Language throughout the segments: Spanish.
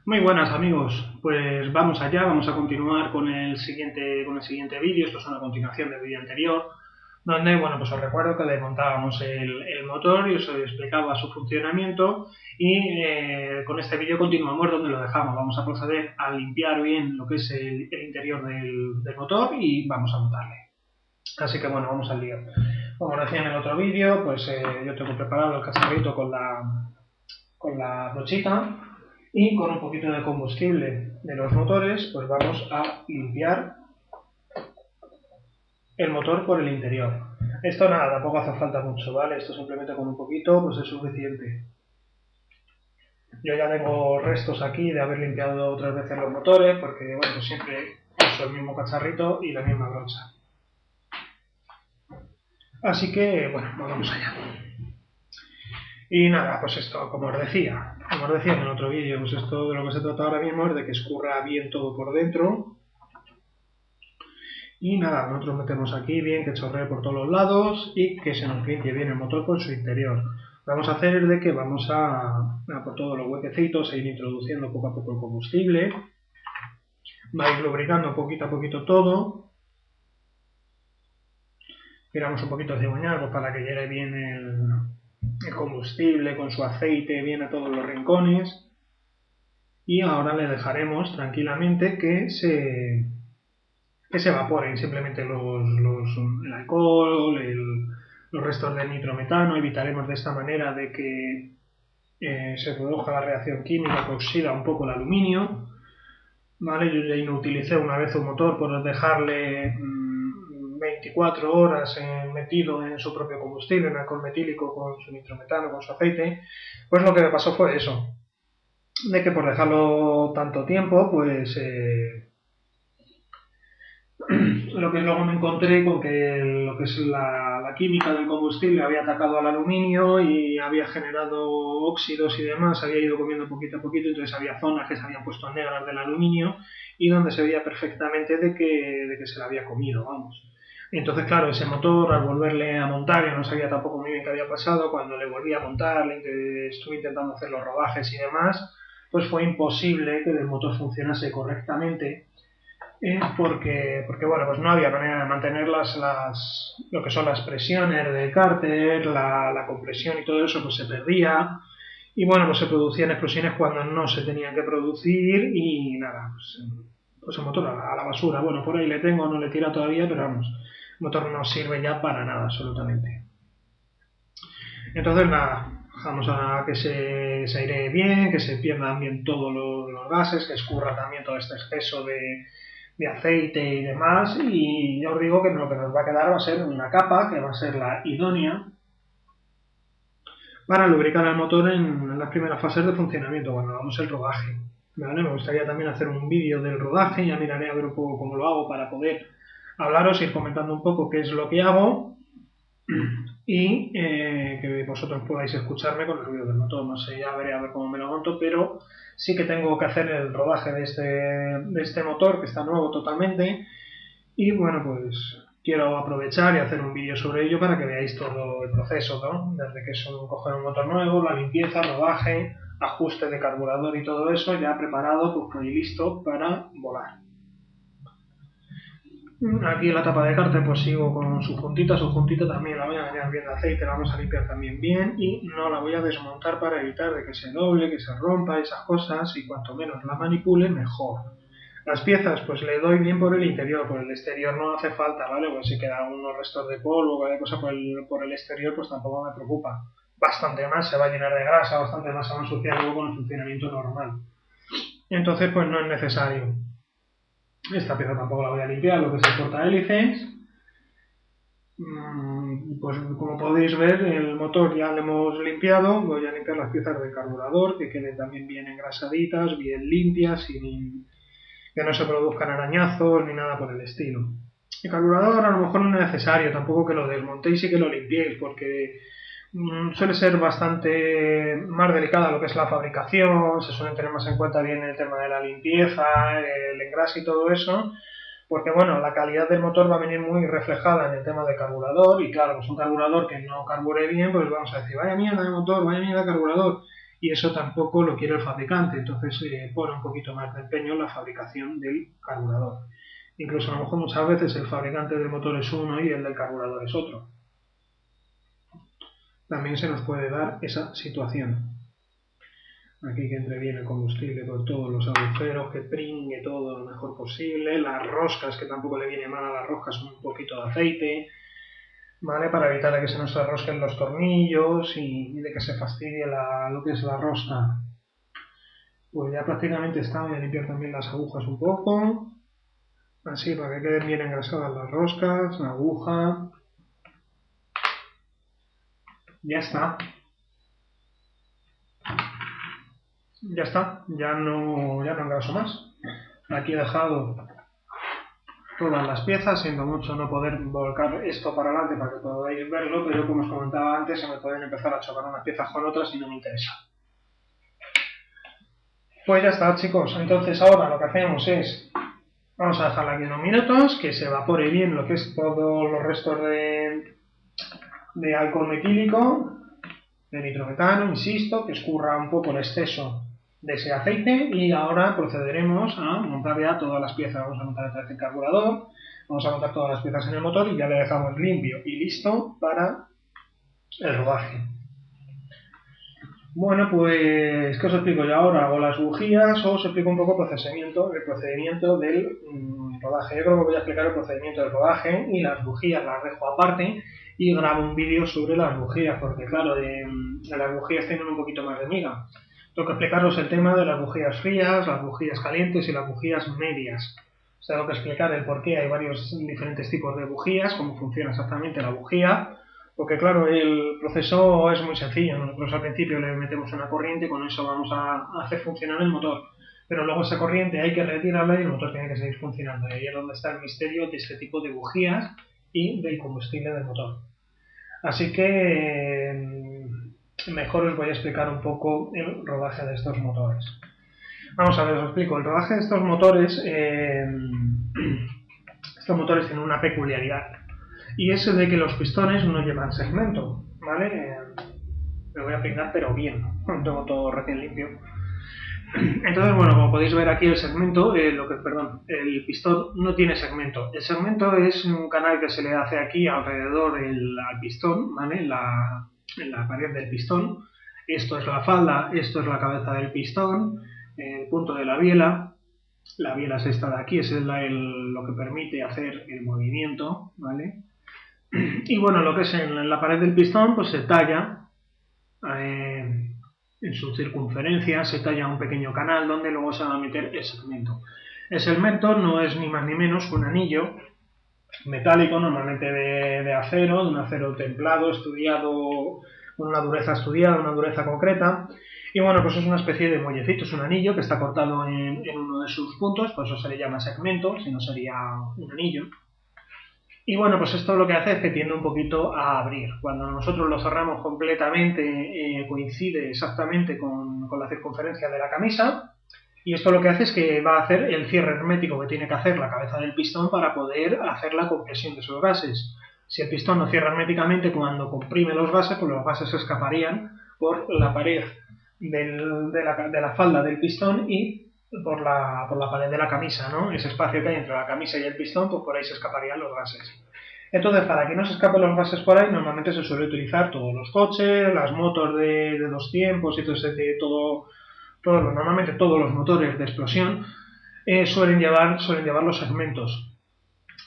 Muy buenas amigos, pues vamos allá, vamos a continuar con el siguiente vídeo. Esto es una continuación del vídeo anterior, donde, bueno, pues os recuerdo que desmontábamos el motor y os explicaba su funcionamiento y con este vídeo continuamos donde lo dejamos. Vamos a proceder a limpiar bien lo que es el interior del motor y vamos a montarle. Así que bueno, vamos al lío. Como decía en el otro vídeo, pues yo tengo preparado el cacharrito con la brochita. Y con un poquito de combustible de los motores, pues vamos a limpiar el motor por el interior. Esto nada, tampoco hace falta mucho, ¿vale? Esto simplemente con un poquito pues es suficiente. Yo ya tengo restos aquí de haber limpiado otras veces los motores, porque bueno, pues siempre uso el mismo cacharrito y la misma brocha. Así que bueno, vamos allá. Y nada, pues esto, como os decía en el otro vídeo, pues esto de lo que se trata ahora mismo es de que escurra bien todo por dentro. Y nada, nosotros metemos aquí bien, que chorree por todos los lados y que se nos limpie bien el motor por su interior. Lo que vamos a hacer es de que vamos a por todos los huequecitos, a ir introduciendo poco a poco el combustible. Va a ir lubricando poquito a poquito todo. Tiramos un poquito de cigüeñal pues para que llegue bien el combustible con su aceite bien a todos los rincones. Y ahora le dejaremos tranquilamente que se evaporen simplemente el alcohol, los restos de nitrometano. Evitaremos de esta manera de que se produzca la reacción química que oxida un poco el aluminio. ¿Vale? Yo ya inutilicé una vez un motor por dejarle 24 horas metido en su propio combustible, en alcohol metílico con su nitrometano, con su aceite. Pues lo que me pasó fue eso, de que por dejarlo tanto tiempo, pues lo que luego me encontré con que lo que es la química del combustible había atacado al aluminio y había generado óxidos y demás, había ido comiendo poquito a poquito, entonces había zonas que se habían puesto negras del aluminio y donde se veía perfectamente de que se la había comido, vamos. Entonces, claro, ese motor, al volverle a montar, yo no sabía tampoco muy bien qué había pasado, cuando le volví a montar, estuve intentando hacer los rodajes y demás, pues fue imposible que el motor funcionase correctamente. Porque bueno, pues no había manera de mantener lo que son las presiones del cárter, la compresión y todo eso pues se perdía y bueno, pues se producían explosiones cuando no se tenían que producir y nada, pues el motor a la basura. Bueno, por ahí le tengo, no le tira todavía, pero vamos, el motor no sirve ya para nada absolutamente. Entonces nada, dejamos a que se airee bien, que se pierdan bien todos los gases, que escurra también todo este exceso de aceite y demás, y ya os digo que lo que nos va a quedar va a ser una capa que va a ser la idónea para lubricar el motor en las primeras fases de funcionamiento, cuando hagamos el rodaje. ¿Vale? Me gustaría también hacer un vídeo del rodaje, ya miraré a ver un poco cómo lo hago para poder hablaros, ir comentando un poco qué es lo que hago y que vosotros podáis escucharme con el ruido del motor. No sé, ya veré a ver cómo me lo monto, pero sí que tengo que hacer el rodaje de este motor, que está nuevo totalmente, y bueno, pues quiero aprovechar y hacer un vídeo sobre ello para que veáis todo el proceso, ¿no? Desde que es coger un motor nuevo, la limpieza, rodaje, ajuste de carburador y todo eso ya preparado pues, y listo para volar. Aquí en la tapa de cárter pues sigo con su juntita también la voy a bañar bien de aceite, la vamos a limpiar también bien y no la voy a desmontar para evitar de que se doble, que se rompa, esas cosas, y cuanto menos la manipule mejor. Las piezas pues le doy bien por el interior, por el exterior no hace falta, ¿vale? Pues si quedan unos restos de polvo o cualquier cosa por el exterior pues tampoco me preocupa. Bastante más se va a llenar de grasa, bastante más se va a ensuciar luego con el funcionamiento normal. Entonces pues no es necesario. Esta pieza tampoco la voy a limpiar, lo que es el portahélices. Pues como podéis ver, el motor ya lo hemos limpiado. Voy a limpiar las piezas del carburador, que queden también bien engrasaditas, bien limpias, sin que no se produzcan arañazos ni nada por el estilo. El carburador a lo mejor no es necesario, tampoco que lo desmontéis y que lo limpiéis, porque suele ser bastante más delicada lo que es la fabricación, se suelen tener más en cuenta bien el tema de la limpieza, el engrase y todo eso, porque bueno, la calidad del motor va a venir muy reflejada en el tema del carburador y claro, pues un carburador que no carbure bien, pues vamos a decir, vaya mierda de motor, vaya mierda de carburador, y eso tampoco lo quiere el fabricante, entonces pone un poquito más de empeño en la fabricación del carburador. Incluso a lo mejor muchas veces el fabricante del motor es uno y el del carburador es otro. También se nos puede dar esa situación. Aquí que entre bien el combustible por todos los agujeros, que pringue todo lo mejor posible, las roscas, que tampoco le viene mal a las roscas, un poquito de aceite, ¿vale? Para evitar de que se nos arrosquen los tornillos y de que se fastidie lo que es la rosca. Pues ya prácticamente está. Voy a limpiar también las agujas un poco, así para que queden bien engrasadas las roscas, la aguja. Ya está. Ya está, ya no engraso más. Aquí he dejado todas las piezas, siento mucho no poder volcar esto para adelante para que podáis verlo, pero como os comentaba antes, se me pueden empezar a chocar unas piezas con otras y no me interesa. Pues ya está, chicos. Entonces ahora lo que hacemos es, vamos a dejarla aquí unos minutos, que se evapore bien lo que es todos los restos de alcohol metílico, de nitrometano, insisto, que escurra un poco el exceso de ese aceite, y ahora procederemos a montar ya todas las piezas. Vamos a montar el carburador, vamos a montar todas las piezas en el motor y ya le dejamos limpio y listo para el rodaje. Bueno, pues, ¿qué os explico yo ahora? Hago las bujías o os explico un poco el procedimiento del rodaje. Yo creo que voy a explicar el procedimiento del rodaje y las bujías las dejo aparte y grabo un vídeo sobre las bujías, porque claro, las bujías tienen un poquito más de miga. Tengo que explicaros el tema de las bujías frías, las bujías calientes y las bujías medias. Os tengo que explicar el por qué hay varios diferentes tipos de bujías, cómo funciona exactamente la bujía, porque claro, el proceso es muy sencillo. Nosotros al principio le metemos una corriente y con eso vamos a hacer funcionar el motor. Pero luego esa corriente hay que retirarla y el motor tiene que seguir funcionando. Y ahí es donde está el misterio de este tipo de bujías y del combustible del motor. Así que mejor os voy a explicar un poco el rodaje de estos motores. Vamos a ver, os explico. El rodaje de estos motores tienen una peculiaridad, y es de que los pistones no llevan segmento, ¿vale? Me voy a peinar pero bien, tengo todo recién limpio. Entonces, bueno, como podéis ver aquí el segmento, el pistón no tiene segmento. El segmento es un canal que se le hace aquí alrededor al pistón, ¿vale? En la pared del pistón. Esto es la falda, esto es la cabeza del pistón, el punto de la biela. La biela es esta de aquí, es lo que permite hacer el movimiento, ¿vale? Y bueno, lo que es en la pared del pistón, pues se talla en su circunferencia, se talla un pequeño canal donde luego se va a meter el segmento. El segmento no es ni más ni menos un anillo metálico, normalmente de acero, de un acero templado, estudiado, con una dureza estudiada, una dureza concreta. Y bueno, pues es una especie de muellecito, es un anillo que está cortado en uno de sus puntos, por eso se le llama segmento, si no sería un anillo. Y bueno, pues esto lo que hace es que tiende un poquito a abrir. Cuando nosotros lo cerramos completamente, coincide exactamente con la circunferencia de la camisa, y esto lo que hace es que va a hacer el cierre hermético que tiene que hacer la cabeza del pistón para poder hacer la compresión de esos gases. Si el pistón no cierra herméticamente, cuando comprime los gases, pues los gases se escaparían por la pared de la falda del pistón y por la pared de la camisa, ¿no? Ese espacio que hay entre la camisa y el pistón, pues por ahí se escaparían los gases. Entonces, para que no se escapen los gases por ahí, normalmente se suele utilizar todos los coches, las motos de 2 tiempos y normalmente todos los motores de explosión suelen llevar los segmentos.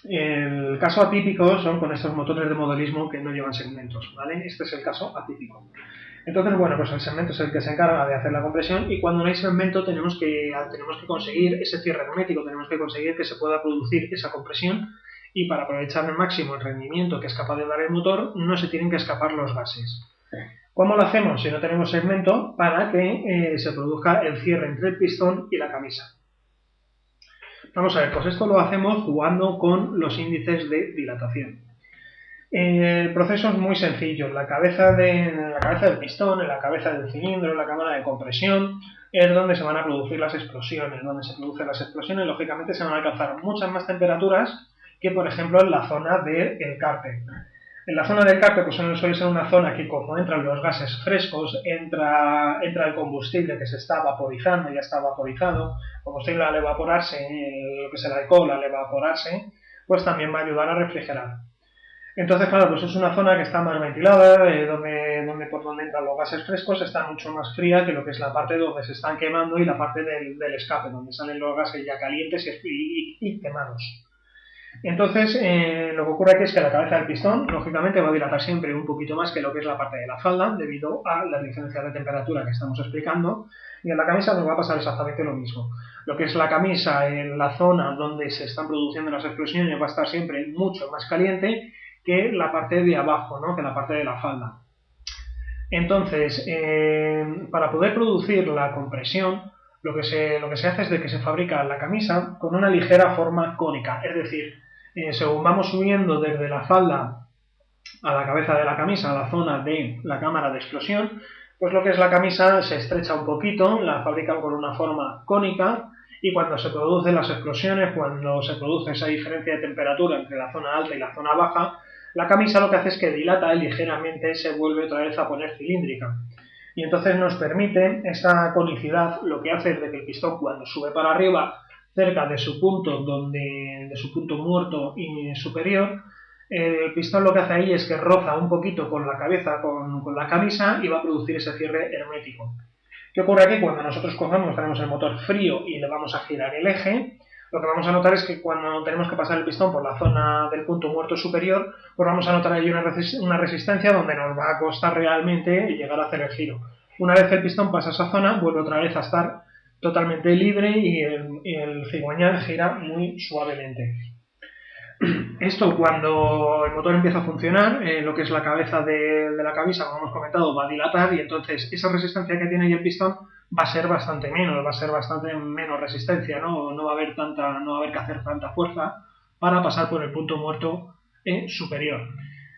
El caso atípico son con estos motores de modelismo que no llevan segmentos, ¿vale? Este es el caso atípico. Entonces, bueno, pues el segmento es el que se encarga de hacer la compresión, y cuando no hay segmento tenemos que conseguir ese cierre hermético, tenemos que conseguir que se pueda producir esa compresión, y para aprovechar al máximo el rendimiento que es capaz de dar el motor, no se tienen que escapar los gases. ¿Cómo lo hacemos si no tenemos segmento? Para que se produzca el cierre entre el pistón y la camisa. Vamos a ver, pues esto lo hacemos jugando con los índices de dilatación. El proceso es muy sencillo. En la cabeza del pistón, en la cabeza del cilindro, en la cámara de compresión, es donde se van a producir las explosiones. Donde se producen las explosiones, lógicamente, se van a alcanzar muchas más temperaturas que, por ejemplo, en la zona del cárter. En la zona del carpe pues suele ser una zona que como entran los gases frescos, entra el combustible que se está vaporizando, ya está vaporizado, combustible al evaporarse, lo que es el alcohol al evaporarse, pues también va a ayudar a refrigerar. Entonces, claro, pues es una zona que está más ventilada, por donde entran los gases frescos está mucho más fría que lo que es la parte donde se están quemando y la parte del escape, donde salen los gases ya calientes y quemados. Entonces, lo que ocurre aquí es que la cabeza del pistón, lógicamente, va a dilatar siempre un poquito más que lo que es la parte de la falda, debido a las diferencias de temperatura que estamos explicando, y en la camisa nos va a pasar exactamente lo mismo. Lo que es la camisa, en la zona donde se están produciendo las explosiones, va a estar siempre mucho más caliente que la parte de abajo, ¿no? Que la parte de la falda. Entonces, para poder producir la compresión, lo que se hace es de que se fabrica la camisa con una ligera forma cónica, es decir, según vamos subiendo desde la falda a la cabeza de la camisa, a la zona de la cámara de explosión, pues lo que es la camisa se estrecha un poquito, la fabrican con una forma cónica, y cuando se producen las explosiones, cuando se produce esa diferencia de temperatura entre la zona alta y la zona baja, la camisa lo que hace es que dilata ligeramente, se vuelve otra vez a poner cilíndrica. Y entonces nos permite esa conicidad, lo que hace es de que el pistón cuando sube para arriba, cerca de su punto de su punto muerto y superior, el pistón lo que hace ahí es que roza un poquito con la cabeza, con la camisa, y va a producir ese cierre hermético. ¿Qué ocurre aquí? Cuando nosotros cogemos, tenemos el motor frío y le vamos a girar el eje, lo que vamos a notar es que cuando tenemos que pasar el pistón por la zona del punto muerto superior, pues vamos a notar ahí una resistencia donde nos va a costar realmente llegar a hacer el giro. Una vez el pistón pasa esa zona, vuelve otra vez a estar totalmente libre y el cigüeñal gira muy suavemente. Esto cuando el motor empieza a funcionar, lo que es la cabeza de la camisa, como hemos comentado, va a dilatar, y entonces esa resistencia que tiene ahí el pistón va a ser bastante menos resistencia, no va a haber que hacer tanta fuerza para pasar por el punto muerto superior.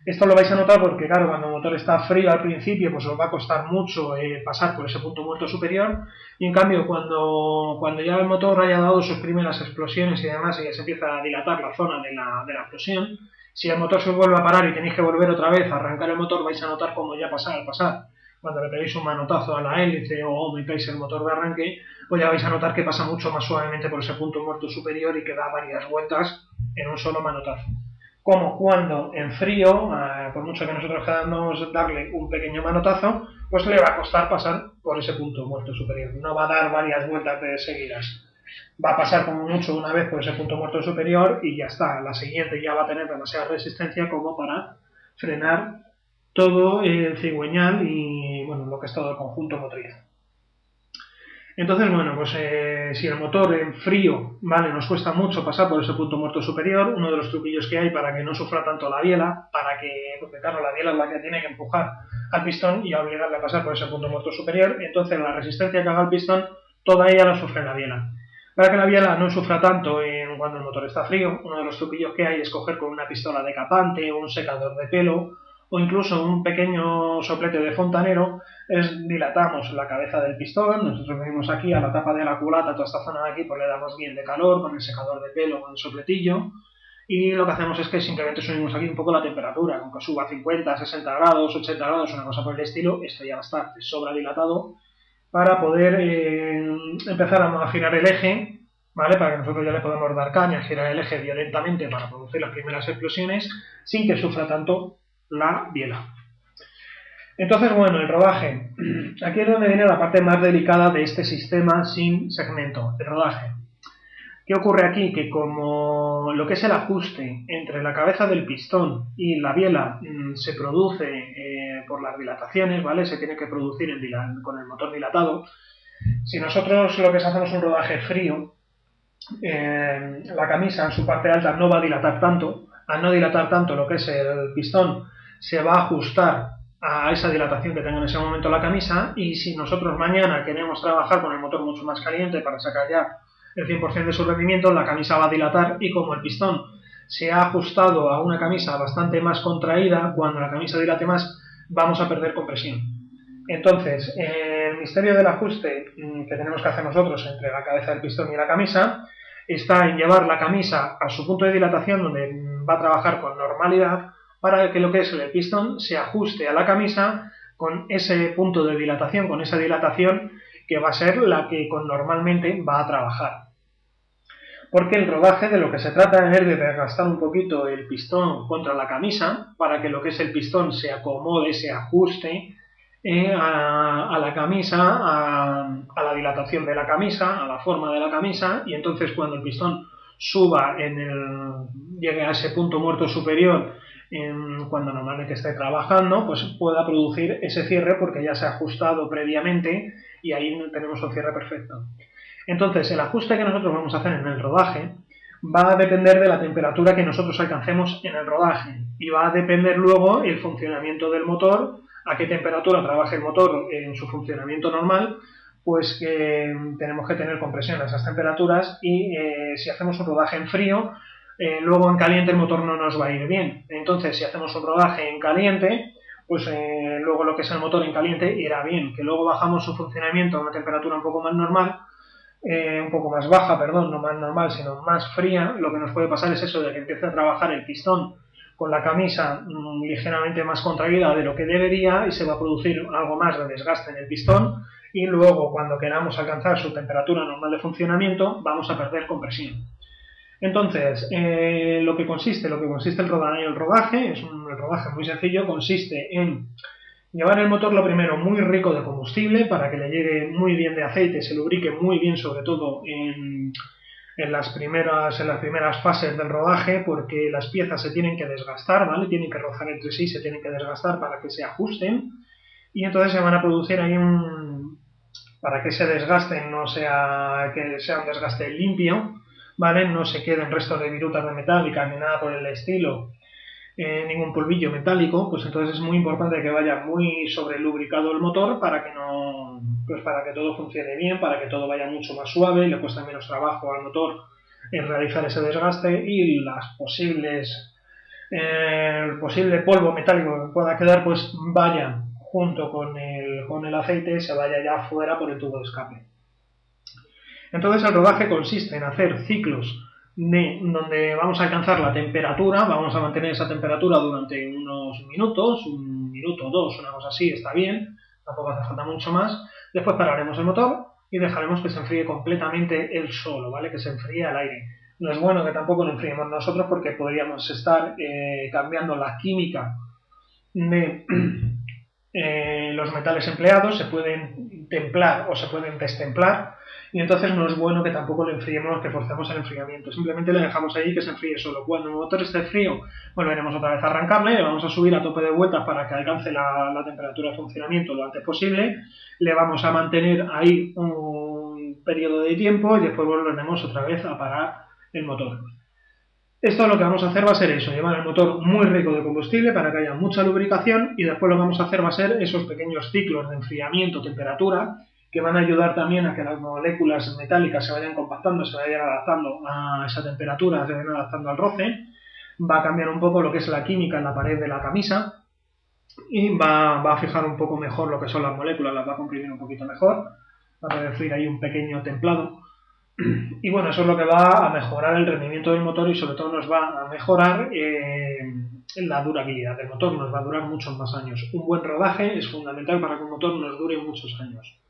Esto lo vais a notar porque, claro, cuando el motor está frío al principio, pues os va a costar mucho pasar por ese punto muerto superior, y en cambio cuando ya el motor haya dado sus primeras explosiones y demás, y ya se empieza a dilatar la zona de la explosión, si el motor se vuelve a parar y tenéis que volver otra vez a arrancar el motor, vais a notar cómo ya al pasar, cuando le pegáis un manotazo a la hélice o metáis el motor de arranque, pues ya vais a notar que pasa mucho más suavemente por ese punto muerto superior y que da varias vueltas en un solo manotazo. Como cuando en frío, por mucho que nosotros queramos darle un pequeño manotazo, pues le va a costar pasar por ese punto muerto superior. No va a dar varias vueltas de seguidas. Va a pasar como mucho una vez por ese punto muerto superior y ya está. La siguiente ya va a tener demasiada resistencia como para frenar todo el cigüeñal y, bueno, lo que es todo el conjunto motriz. Entonces, bueno, pues si el motor en frío, vale, nos cuesta mucho pasar por ese punto muerto superior, uno de los truquillos que hay para que no sufra tanto la biela, porque claro, la biela es la que tiene que empujar al pistón y obligarle a pasar por ese punto muerto superior, entonces la resistencia que haga el pistón, toda ella la sufre la biela. Para que la biela no sufra tanto cuando el motor está frío, uno de los truquillos que hay es coger con una pistola decapante o un secador de pelo, o incluso un pequeño soplete de fontanero, dilatamos la cabeza del pistón. Nosotros venimos aquí a la tapa de la culata, toda esta zona de aquí, pues le damos bien de calor con el secador de pelo, con el sopletillo, y lo que hacemos es que simplemente subimos aquí un poco la temperatura, aunque suba a 50, 60 grados, 80 grados, una cosa por el estilo, esto ya va a estar de sobra dilatado para poder empezar a girar el eje, ¿vale? Para que nosotros ya le podamos dar caña, girar el eje violentamente para producir las primeras explosiones sin que sufra tanto la biela. Entonces, bueno, el rodaje. Aquí es donde viene la parte más delicada de este sistema sin segmento, el rodaje. ¿Qué ocurre aquí? Que como lo que es el ajuste entre la cabeza del pistón y la biela se produce por las dilataciones, ¿vale? Se tiene que producir con el motor dilatado. Si nosotros lo que hacemos un rodaje frío, la camisa en su parte alta no va a dilatar tanto. Al no dilatar tanto lo que es el pistón, se va a ajustar a esa dilatación que tenga en ese momento la camisa, y si nosotros mañana queremos trabajar con el motor mucho más caliente para sacar ya el 100% de su rendimiento, la camisa va a dilatar, y como el pistón se ha ajustado a una camisa bastante más contraída, cuando la camisa dilate más vamos a perder compresión. Entonces, el misterio del ajuste que tenemos que hacer nosotros entre la cabeza del pistón y la camisa está en llevar la camisa a su punto de dilatación, donde va a trabajar con normalidad, para que lo que es el pistón se ajuste a la camisa con ese punto de dilatación, con esa dilatación que va a ser la que normalmente va a trabajar. Porque el rodaje de lo que se trata es de desgastar un poquito el pistón contra la camisa para que lo que es el pistón se acomode, se ajuste a la camisa, a la dilatación de la camisa, a la forma de la camisa, y entonces cuando el pistón suba, llegue a ese punto muerto superior, cuando normalmente esté trabajando, pues pueda producir ese cierre porque ya se ha ajustado previamente y ahí tenemos un cierre perfecto. Entonces, el ajuste que nosotros vamos a hacer en el rodaje va a depender de la temperatura que nosotros alcancemos en el rodaje y va a depender luego el funcionamiento del motor, a qué temperatura trabaje el motor en su funcionamiento normal, pues que tenemos que tener compresión a esas temperaturas y si hacemos un rodaje en frío, luego en caliente el motor no nos va a ir bien. Entonces, si hacemos un rodaje en caliente, pues luego lo que es el motor en caliente irá bien, que luego bajamos su funcionamiento a una temperatura un poco más normal, un poco más baja, perdón, no más normal, sino más fría. Lo que nos puede pasar es eso de que empiece a trabajar el pistón con la camisa ligeramente más contraída de lo que debería y se va a producir algo más de desgaste en el pistón y luego cuando queramos alcanzar su temperatura normal de funcionamiento vamos a perder compresión. Entonces, lo que consiste el rodaje es un rodaje muy sencillo, consiste en llevar el motor lo primero muy rico de combustible para que le llegue muy bien de aceite, se lubrique muy bien, sobre todo en las primeras fases del rodaje, porque las piezas se tienen que desgastar, ¿vale? Tienen que rozar entre sí, se tienen que desgastar para que se ajusten y entonces se van a producir ahí para que ese desgaste que sea un desgaste limpio, ¿vale? No se queden restos de virutas de metálica ni nada por el estilo, ningún polvillo metálico, pues entonces es muy importante que vaya muy sobrelubricado el motor para que para que todo funcione bien, para que todo vaya mucho más suave, le cuesta menos trabajo al motor en realizar ese desgaste y el posible polvo metálico que pueda quedar pues vaya junto con el aceite, se vaya ya fuera por el tubo de escape. Entonces el rodaje consiste en hacer ciclos donde vamos a alcanzar la temperatura, vamos a mantener esa temperatura durante unos minutos, un minuto o dos, una cosa así, está bien, tampoco hace falta mucho más. Después pararemos el motor y dejaremos que se enfríe completamente él solo, ¿vale? Que se enfríe al aire. No es bueno que tampoco lo enfriemos nosotros porque podríamos estar cambiando la química de los metales empleados, se pueden templar o se pueden destemplar y entonces no es bueno que tampoco lo enfriemos, que forcemos el enfriamiento, simplemente le dejamos ahí que se enfríe solo. Cuando el motor esté frío volveremos otra vez a arrancarle, le vamos a subir a tope de vueltas para que alcance la temperatura de funcionamiento lo antes posible, le vamos a mantener ahí un periodo de tiempo y después volveremos otra vez a parar el motor. Esto lo que vamos a hacer va a ser eso, llevar el motor muy rico de combustible para que haya mucha lubricación y después lo que vamos a hacer va a ser esos pequeños ciclos de enfriamiento, temperatura, que van a ayudar también a que las moléculas metálicas se vayan compactando, se vayan adaptando a esa temperatura, se vayan adaptando al roce. Va a cambiar un poco lo que es la química en la pared de la camisa y va a fijar un poco mejor lo que son las moléculas, las va a comprimir un poquito mejor, va a producir ahí un pequeño templado. Y bueno, eso es lo que va a mejorar el rendimiento del motor y sobre todo nos va a mejorar la durabilidad del motor, nos va a durar muchos más años. Un buen rodaje es fundamental para que un motor nos dure muchos años.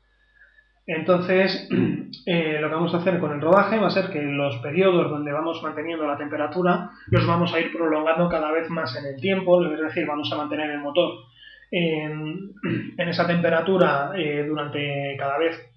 Entonces, lo que vamos a hacer con el rodaje va a ser que los periodos donde vamos manteniendo la temperatura los vamos a ir prolongando cada vez más en el tiempo, es decir, vamos a mantener el motor en esa temperatura durante cada vez,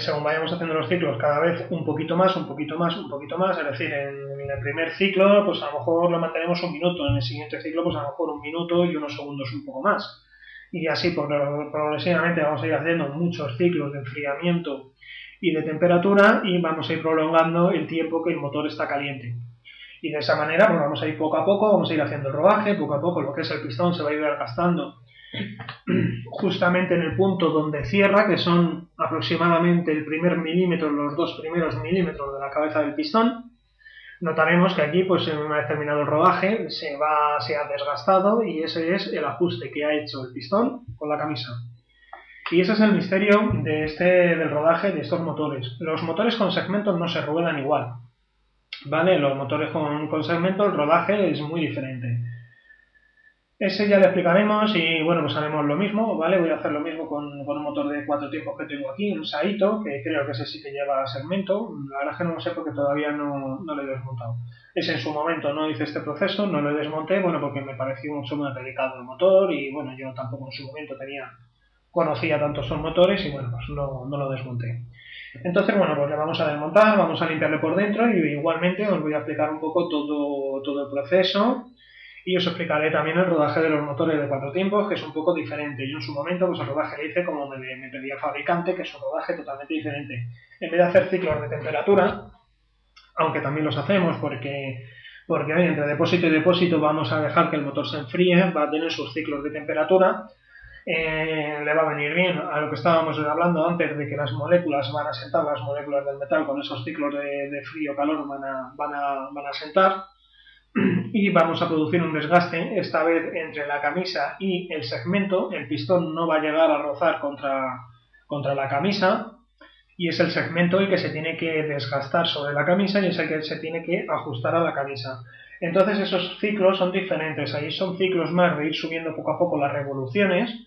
según vayamos haciendo los ciclos, cada vez un poquito más, un poquito más, un poquito más, es decir, en el primer ciclo pues a lo mejor lo mantenemos un minuto, en el siguiente ciclo pues a lo mejor un minuto y unos segundos un poco más. Y así progresivamente vamos a ir haciendo muchos ciclos de enfriamiento y de temperatura y vamos a ir prolongando el tiempo que el motor está caliente. Y de esa manera pues vamos a ir poco a poco, vamos a ir haciendo el rodaje, poco a poco lo que es el pistón se va a ir gastando justamente en el punto donde cierra, que son aproximadamente el primer milímetro, los dos primeros milímetros de la cabeza del pistón. Notaremos que aquí, pues en una vez terminado el rodaje, se ha desgastado y ese es el ajuste que ha hecho el pistón con la camisa. Y ese es el misterio del rodaje de estos motores. Los motores con segmentos no se ruedan igual, ¿vale? Los motores con segmentos, el rodaje es muy diferente. Ese ya le explicaremos y bueno, pues haremos lo mismo, ¿vale? Voy a hacer lo mismo con un motor de 4 tiempos que tengo aquí, un Saito, que creo que ese sí que lleva segmento. La verdad es que no lo sé porque todavía no lo he desmontado. Ese en su momento no hice este proceso, no lo desmonté, bueno, porque me pareció mucho más delicado el motor y bueno, yo tampoco en su momento conocía tantos son motores y bueno, pues no lo desmonté. Entonces, bueno, pues le vamos a desmontar, vamos a limpiarle por dentro y igualmente os voy a explicar un poco todo el proceso y os explicaré también el rodaje de los motores de 4 tiempos, que es un poco diferente. Yo en su momento, pues el rodaje le hice como me pedía el fabricante, que es un rodaje totalmente diferente. En vez de hacer ciclos de temperatura, aunque también los hacemos porque entre depósito y depósito vamos a dejar que el motor se enfríe, va a tener sus ciclos de temperatura, le va a venir bien a lo que estábamos hablando antes de que las moléculas van a sentar, las moléculas del metal con esos ciclos de frío-calor van a sentar y vamos a producir un desgaste, esta vez entre la camisa y el segmento. El pistón no va a llegar a rozar contra la camisa y es el segmento el que se tiene que desgastar sobre la camisa y es el que se tiene que ajustar a la camisa. Entonces esos ciclos son diferentes, ahí son ciclos más de ir subiendo poco a poco las revoluciones.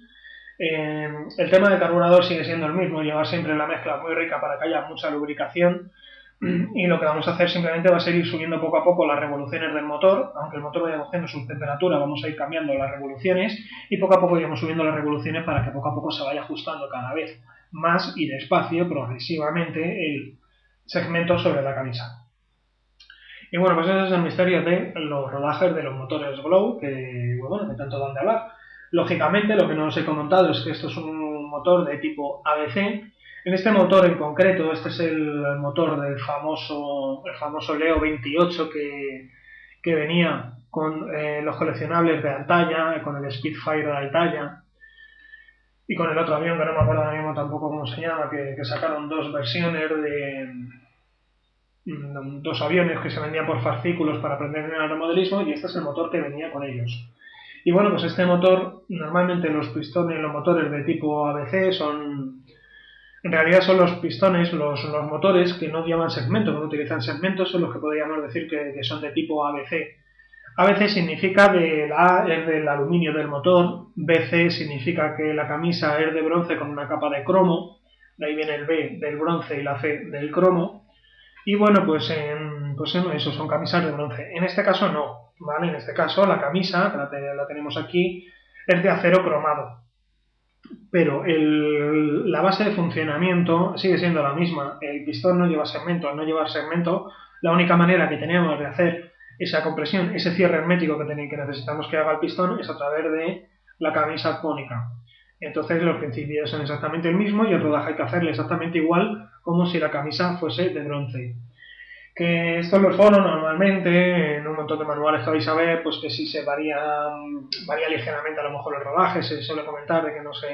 El tema del carburador sigue siendo el mismo, llevar siempre la mezcla muy rica para que haya mucha lubricación y lo que vamos a hacer simplemente va a ser ir subiendo poco a poco las revoluciones del motor, aunque el motor vaya cogiendo su temperatura, vamos a ir cambiando las revoluciones y poco a poco iremos subiendo las revoluciones para que poco a poco se vaya ajustando cada vez más y despacio, progresivamente, el segmento sobre la camisa. Y bueno, pues ese es el misterio de los rodajes de los motores Glow, que bueno, que tanto dan de hablar. Lógicamente, lo que no os he comentado es que esto es un motor de tipo ABC. En este motor en concreto, este es el motor del famoso Leo 28 que venía con los coleccionables de Altaya, con el Spitfire de Altaya y con el otro avión que no me acuerdo ahora mismo tampoco cómo se llama, que sacaron dos versiones de dos aviones que se vendían por fascículos para aprender en aeromodelismo y este es el motor que venía con ellos. Y bueno, pues este motor, normalmente los pistones, los motores de tipo ABC en realidad son los pistones, los motores que no llevan segmento, que no utilizan segmentos, son los que podríamos decir que son de tipo ABC. ABC significa que la A es del aluminio del motor, BC significa que la camisa es de bronce con una capa de cromo, de ahí viene el B del bronce y la C del cromo, y bueno, pues eso son camisas de bronce. En este caso no, ¿vale? En este caso la camisa, que la tenemos aquí, es de acero cromado. Pero la base de funcionamiento sigue siendo la misma. El pistón no lleva segmento. Al no llevar segmento, la única manera que tenemos de hacer esa compresión, ese cierre hermético que necesitamos que haga el pistón es a través de la camisa cónica. Entonces los principios son exactamente el mismo y el rodaje hay que hacerle exactamente igual como si la camisa fuese de bronce. Que esto en los foros normalmente, en un montón de manuales que vais a ver, pues que si se varía ligeramente a lo mejor el rodaje, se suele comentar de que no es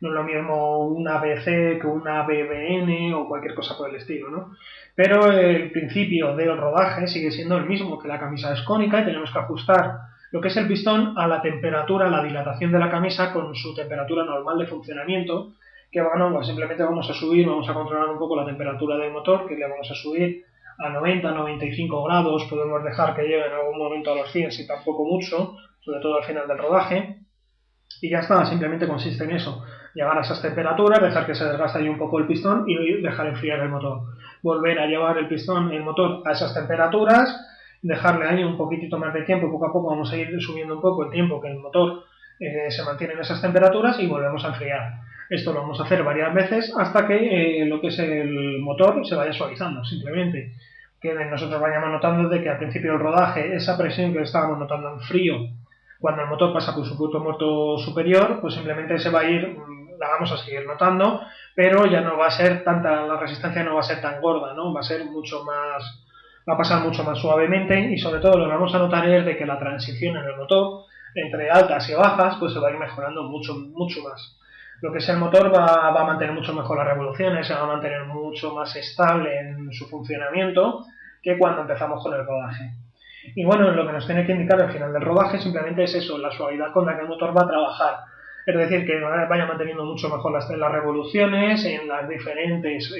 lo mismo una ABC que una BBN o cualquier cosa por el estilo, ¿no? Pero el principio del rodaje sigue siendo el mismo, que la camisa es cónica y tenemos que ajustar lo que es el pistón a la temperatura, la dilatación de la camisa con su temperatura normal de funcionamiento, que bueno, pues simplemente vamos a controlar un poco la temperatura del motor, que le vamos a subir a 90-95 grados, podemos dejar que llegue en algún momento a los 100 si tampoco mucho, sobre todo al final del rodaje, y ya está, simplemente consiste en eso, llegar a esas temperaturas, dejar que se desgaste ahí un poco el pistón y dejar enfriar el motor, volver a llevar el motor a esas temperaturas, dejarle ahí un poquitito más de tiempo, poco a poco vamos a ir subiendo un poco el tiempo que el motor se mantiene en esas temperaturas y volvemos a enfriar. Esto lo vamos a hacer varias veces hasta que lo que es el motor se vaya suavizando, simplemente que nosotros vayamos notando de que al principio del rodaje esa presión que estábamos notando en frío cuando el motor pasa por su punto muerto superior, pues simplemente se va a ir, la vamos a seguir notando, pero ya no va a ser tanta, la resistencia no va a ser tan gorda, ¿no? Va a ser mucho más, va a pasar mucho más suavemente y sobre todo lo que vamos a notar es de que la transición en el motor entre altas y bajas pues se va a ir mejorando mucho más. Lo que es el motor va a mantener mucho mejor las revoluciones, se va a mantener mucho más estable en su funcionamiento que cuando empezamos con el rodaje. Y bueno, lo que nos tiene que indicar al final del rodaje simplemente es eso, la suavidad con la que el motor va a trabajar. Es decir, que vaya manteniendo mucho mejor las revoluciones en las diferentes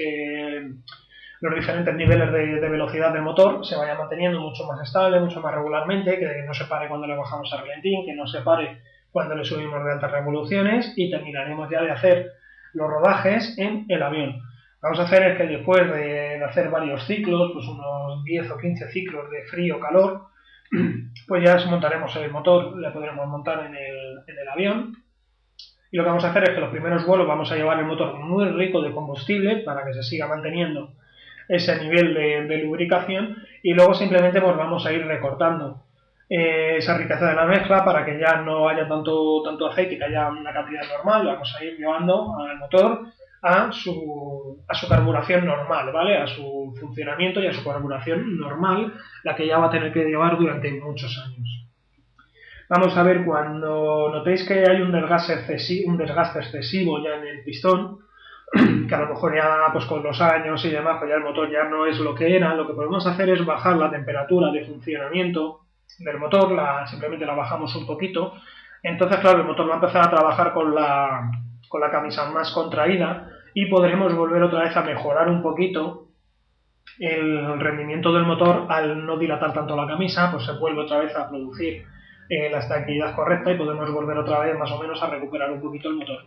los diferentes niveles de velocidad del motor se vaya manteniendo mucho más estable, mucho más regularmente, que no se pare cuando le bajamos a relentín, que no se pare cuando le subimos de altas revoluciones, y terminaremos ya de hacer los rodajes en el avión. Lo que vamos a hacer es que después de hacer varios ciclos, pues unos 10 o 15 ciclos de frío-calor, pues ya desmontaremos el motor, le podremos montar en el avión. Y lo que vamos a hacer es que los primeros vuelos vamos a llevar el motor muy rico de combustible para que se siga manteniendo ese nivel de lubricación, y luego simplemente pues vamos a ir recortando esa riqueza de la mezcla para que ya no haya tanto aceite, que haya una cantidad normal. Vamos a ir llevando al motor a su carburación normal, ¿vale? A su funcionamiento y a su carburación normal, la que ya va a tener que llevar durante muchos años. Vamos a ver, cuando notéis que hay un desgaste excesivo ya en el pistón, que a lo mejor ya pues con los años y demás, pues ya el motor ya no es lo que era, lo que podemos hacer es bajar la temperatura de funcionamiento del motor, simplemente la bajamos un poquito. Entonces, claro, el motor va a empezar a trabajar con la camisa más contraída, y podremos volver otra vez a mejorar un poquito el rendimiento del motor. Al no dilatar tanto la camisa, pues se vuelve otra vez a producir la estanqueidad correcta, y podemos volver otra vez más o menos a recuperar un poquito el motor.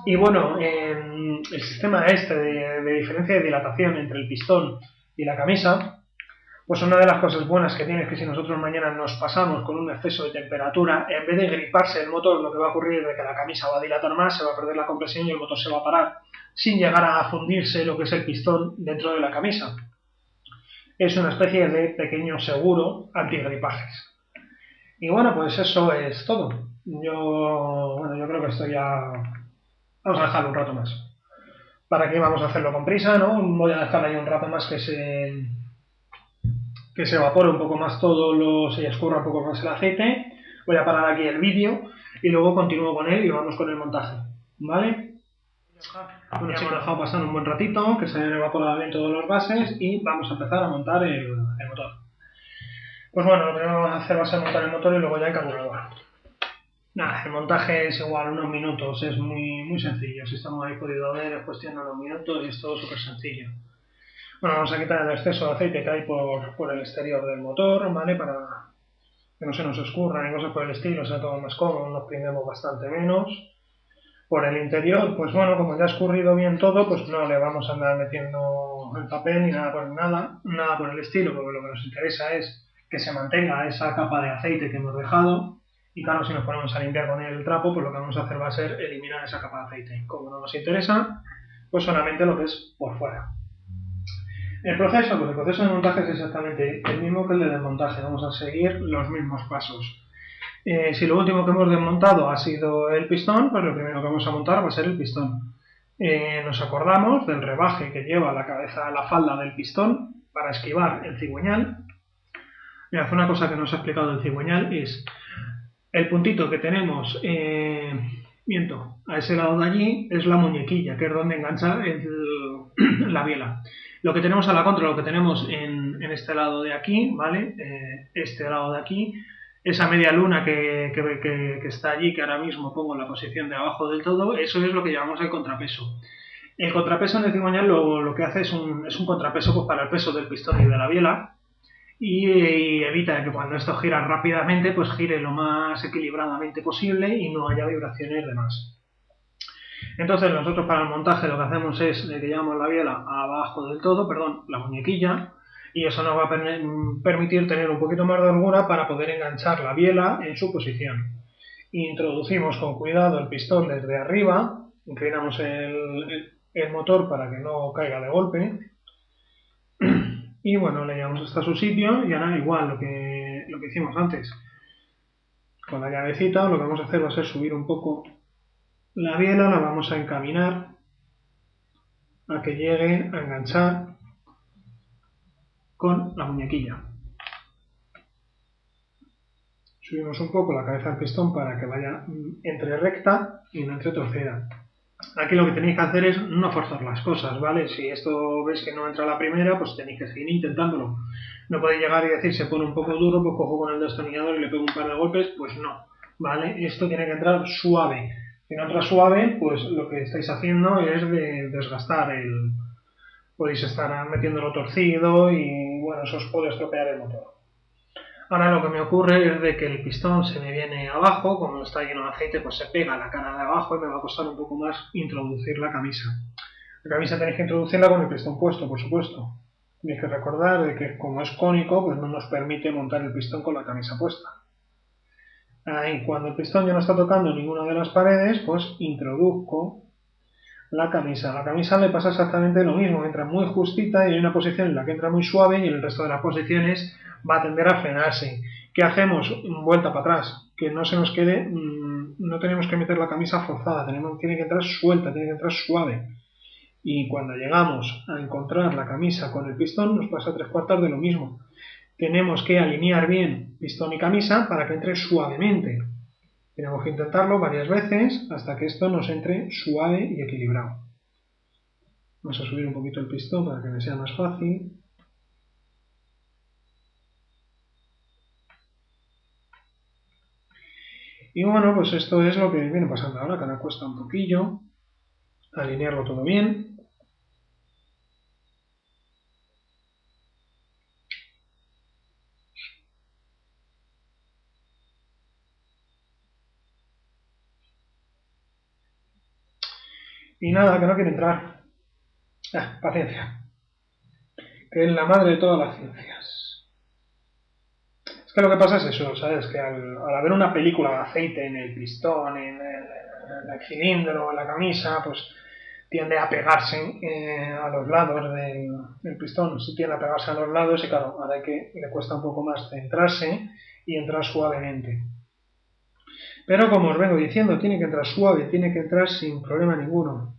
Y bueno, el sistema de diferencia de dilatación entre el pistón y la camisa, pues una de las cosas buenas que tiene es que si nosotros mañana nos pasamos con un exceso de temperatura, en vez de griparse el motor, lo que va a ocurrir es que la camisa va a dilatar más, se va a perder la compresión y el motor se va a parar, sin llegar a fundirse lo que es el pistón dentro de la camisa. Es una especie de pequeño seguro antigripajes. Y bueno, pues eso es todo. Yo creo que esto ya... Vamos a dejarlo un rato más. ¿Para qué vamos a hacerlo con prisa, no? Voy a dejar ahí un rato más que se evapore un poco más se escurra un poco más el aceite. Voy a parar aquí el vídeo y luego continúo con él y vamos con el montaje, ¿vale? Bueno, ya hemos dejado pasar un buen ratito, que se hayan evaporado bien todos los gases, y vamos a empezar a montar el motor. Pues bueno, lo primero que vamos a hacer va a ser montar el motor y luego ya el carburador. Nada, el montaje es igual, unos minutos, es muy sencillo. Si estamos ahí podido ver, es cuestión de unos minutos y es todo súper sencillo. Bueno, vamos a quitar el exceso de aceite que hay por el exterior del motor, ¿vale? Para que no se nos escurra ni cosas por el estilo, sea todo más cómodo, nos prendemos bastante menos. Por el interior, pues bueno, como ya ha escurrido bien todo, pues no le vamos a andar metiendo el papel ni nada por el estilo, porque lo que nos interesa es que se mantenga esa capa de aceite que hemos dejado. Y claro, si nos ponemos a limpiar con el trapo, pues lo que vamos a hacer va a ser eliminar esa capa de aceite. Como no nos interesa, pues solamente lo que es por fuera. El proceso de montaje es exactamente el mismo que el de desmontaje. Vamos a seguir los mismos pasos. Si lo último que hemos desmontado ha sido el pistón, pues lo primero que vamos a montar va a ser el pistón. Nos acordamos del rebaje que lleva la cabeza a la falda del pistón para esquivar el cigüeñal. Mira, una cosa que nos ha explicado el cigüeñal es el puntito que tenemos a ese lado de allí, es la muñequilla, que es donde engancha la biela. Lo que tenemos a la contra, lo que tenemos en este lado de aquí, ¿vale? Este lado de aquí, esa media luna que está allí, que ahora mismo pongo en la posición de abajo del todo, eso es lo que llamamos el contrapeso. El contrapeso en el cigüeñal lo que hace es un contrapeso pues, para el peso del pistón y de la biela, y evita que cuando esto gira rápidamente, pues gire lo más equilibradamente posible y no haya vibraciones de más. Entonces nosotros para el montaje lo que hacemos es que llevamos la biela abajo del todo, la muñequilla, y eso nos va a permitir tener un poquito más de holgura para poder enganchar la biela en su posición. Introducimos con cuidado el pistón desde arriba, inclinamos el motor para que no caiga de golpe, y bueno, le llevamos hasta su sitio y ahora igual lo que hicimos antes. Con la llavecita lo que vamos a hacer va a ser subir un poco la biela, la vamos a encaminar a que llegue a enganchar con la muñequilla. Subimos un poco la cabeza del pistón para que vaya entre recta y no entre torcida. Aquí lo que tenéis que hacer es no forzar las cosas, ¿vale? Si esto veis que no entra a la primera, pues tenéis que seguir intentándolo. No podéis llegar y decir, se pone un poco duro, pues cojo con el destornillador y le pego un par de golpes, pues no, ¿vale? Esto tiene que entrar suave. Si no entra suave, pues lo que estáis haciendo es de desgastar podéis estar metiéndolo torcido y bueno, eso os puede estropear el motor. Ahora lo que me ocurre es de que el pistón se me viene abajo, como está lleno de aceite, pues se pega a la cara de abajo y me va a costar un poco más introducir la camisa. La camisa tenéis que introducirla con el pistón puesto, por supuesto. Tenéis que recordar de que como es cónico, pues no nos permite montar el pistón con la camisa puesta. Ahí, cuando el pistón ya no está tocando ninguna de las paredes, pues introduzco la camisa. A la camisa le pasa exactamente lo mismo, entra muy justita y hay una posición en la que entra muy suave y en el resto de las posiciones va a tender a frenarse. ¿Qué hacemos? Vuelta para atrás, que no se nos quede, no tenemos que meter la camisa forzada, tiene que entrar suelta, tiene que entrar suave. Y cuando llegamos a encontrar la camisa con el pistón nos pasa 3/4 de lo mismo. Tenemos que alinear bien pistón y camisa para que entre suavemente. Tenemos que intentarlo varias veces hasta que esto nos entre suave y equilibrado. Vamos a subir un poquito el pistón para que me sea más fácil. Y bueno, pues esto es lo que viene pasando ahora, que ahora cuesta un poquillo alinearlo todo bien. Y nada, que no quiere entrar. Paciencia. Que es la madre de todas las ciencias. Es que lo que pasa es eso, ¿sabes? Que al haber una película de aceite en el pistón, en el cilindro, en la camisa, pues tiende a pegarse a los lados del pistón. Sí tiende a pegarse a los lados y claro, ahora que le cuesta un poco más centrarse y entrar suavemente. Pero como os vengo diciendo, tiene que entrar suave, tiene que entrar sin problema ninguno.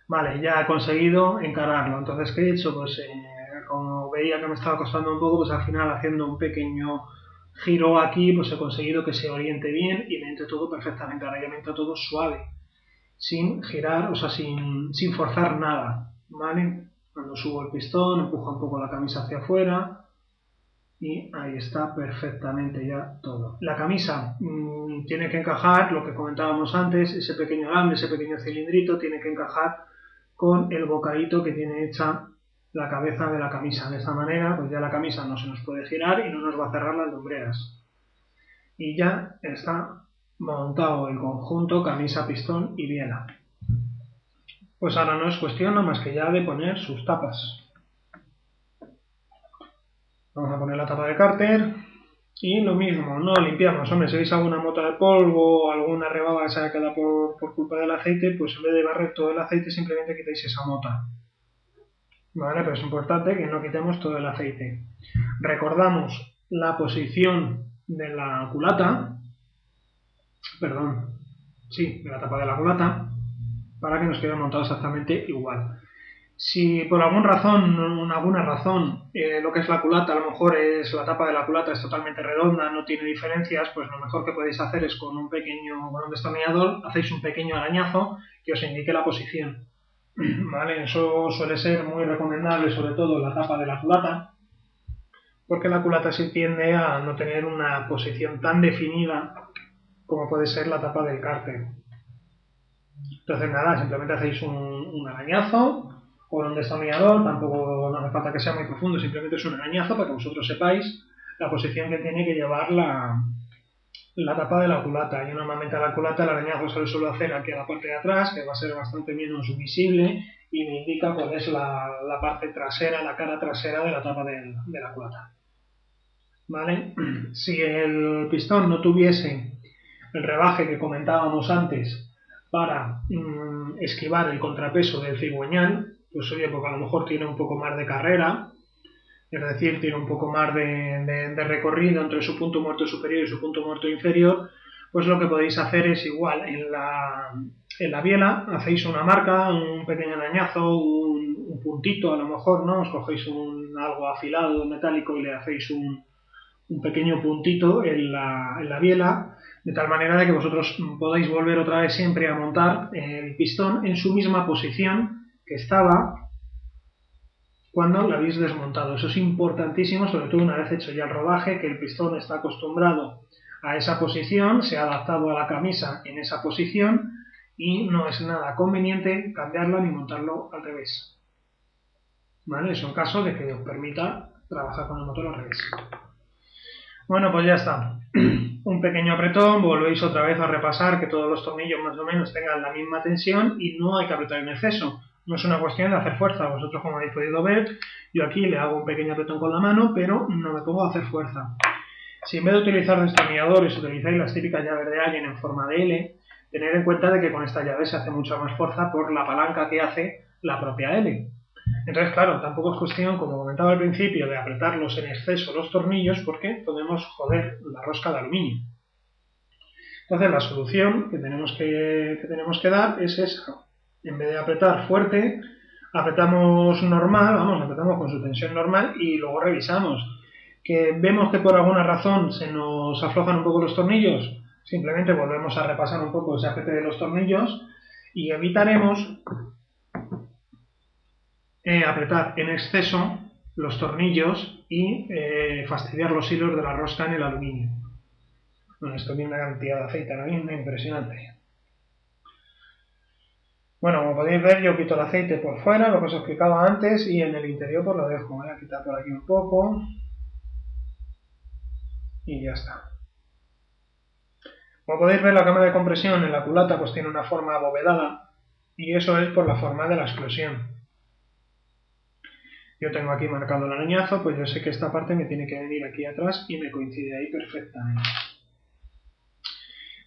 Vale, ya he conseguido encararlo. Entonces, ¿qué he hecho? Pues como veía que me estaba costando un poco, pues al final haciendo un pequeño giro aquí, pues he conseguido que se oriente bien y me entre todo perfectamente. Ahora ya me entra todo suave, sin girar, o sea, sin forzar nada, ¿vale? Cuando subo el pistón, empujo un poco la camisa hacia afuera y ahí está perfectamente ya todo. La camisa tiene que encajar, lo que comentábamos antes, ese pequeño alambre, ese pequeño cilindrito, tiene que encajar con el bocadito que tiene hecha la cabeza de la camisa. De esta manera, pues ya la camisa no se nos puede girar y no nos va a cerrar las lumbreras. Y ya está montado el conjunto camisa, pistón y biela. Pues ahora no es cuestión nada más que ya de poner sus tapas. Vamos a poner la tapa de cárter y lo mismo, no limpiamos. Hombre, si veis alguna mota de polvo o alguna rebaba que se haya quedado por culpa del aceite, pues en vez de barrer todo el aceite simplemente quitáis esa mota. Vale, pero es importante que no quitemos todo el aceite. Recordamos la posición de la culata, de la tapa de la culata, para que nos quede montado exactamente igual. Si por alguna razón, lo que es la culata, a lo mejor es la tapa de la culata es totalmente redonda, no tiene diferencias, pues lo mejor que podéis hacer es con un destornillador, hacéis un pequeño arañazo que os indique la posición. Vale, eso suele ser muy recomendable, sobre todo la tapa de la culata, porque la culata sí tiende a no tener una posición tan definida como puede ser la tapa del cárter. Entonces nada, simplemente hacéis un arañazo con un destornillador, tampoco no hace falta que sea muy profundo, simplemente es un arañazo para que vosotros sepáis la posición que tiene que llevar la tapa de la culata. Y normalmente a la culata el arañazo se lo suelo hacer aquí a la parte de atrás, que va a ser bastante menos visible y me indica cuál es la parte trasera, la cara trasera de la tapa de la culata. ¿Vale? Si el pistón no tuviese el rebaje que comentábamos antes para esquivar el contrapeso del cigüeñal, pues oye, porque a lo mejor tiene un poco más de carrera, es decir, tiene un poco más de recorrido entre su punto muerto superior y su punto muerto inferior, pues lo que podéis hacer es igual, en la biela hacéis una marca, un pequeño arañazo, un puntito a lo mejor, ¿no? Os cogéis algo afilado, metálico y le hacéis un pequeño puntito en la biela, de tal manera de que vosotros podáis volver otra vez siempre a montar el pistón en su misma posición que estaba cuando lo habéis desmontado. Eso es importantísimo, sobre todo una vez hecho ya el rodaje, que el pistón está acostumbrado a esa posición, se ha adaptado a la camisa en esa posición y no es nada conveniente cambiarlo ni montarlo al revés. ¿Vale? Eso en caso de que os permita trabajar con el motor al revés. Bueno, pues ya está. Un pequeño apretón, volvéis otra vez a repasar que todos los tornillos más o menos tengan la misma tensión y no hay que apretar en exceso. No es una cuestión de hacer fuerza. Vosotros, como habéis podido ver, yo aquí le hago un pequeño apretón con la mano, pero no me pongo a hacer fuerza. Si en vez de utilizar destornilladores utilizáis las típicas llaves de Allen en forma de L, tened en cuenta de que con esta llave se hace mucha más fuerza por la palanca que hace la propia L. Entonces, claro, tampoco es cuestión, como comentaba al principio, de apretarlos en exceso los tornillos porque podemos joder la rosca de aluminio. Entonces, la solución que tenemos que dar es esa. En vez de apretar fuerte, apretamos normal, apretamos con su tensión normal y luego revisamos. Que vemos que por alguna razón se nos aflojan un poco los tornillos, simplemente volvemos a repasar un poco ese apretón de los tornillos y evitaremos apretar en exceso los tornillos y fastidiar los hilos de la rosca en el aluminio. Bueno, esto tiene una cantidad de aceite ahora mismo impresionante. Bueno, como podéis ver, yo quito el aceite por fuera, lo que os explicaba antes, y en el interior pues lo dejo. Voy a quitar por aquí un poco y ya está. Como podéis ver, la cámara de compresión en la culata pues tiene una forma abovedada y eso es por la forma de la explosión. Yo tengo aquí marcado el arañazo, pues yo sé que esta parte me tiene que venir aquí atrás y me coincide ahí perfectamente.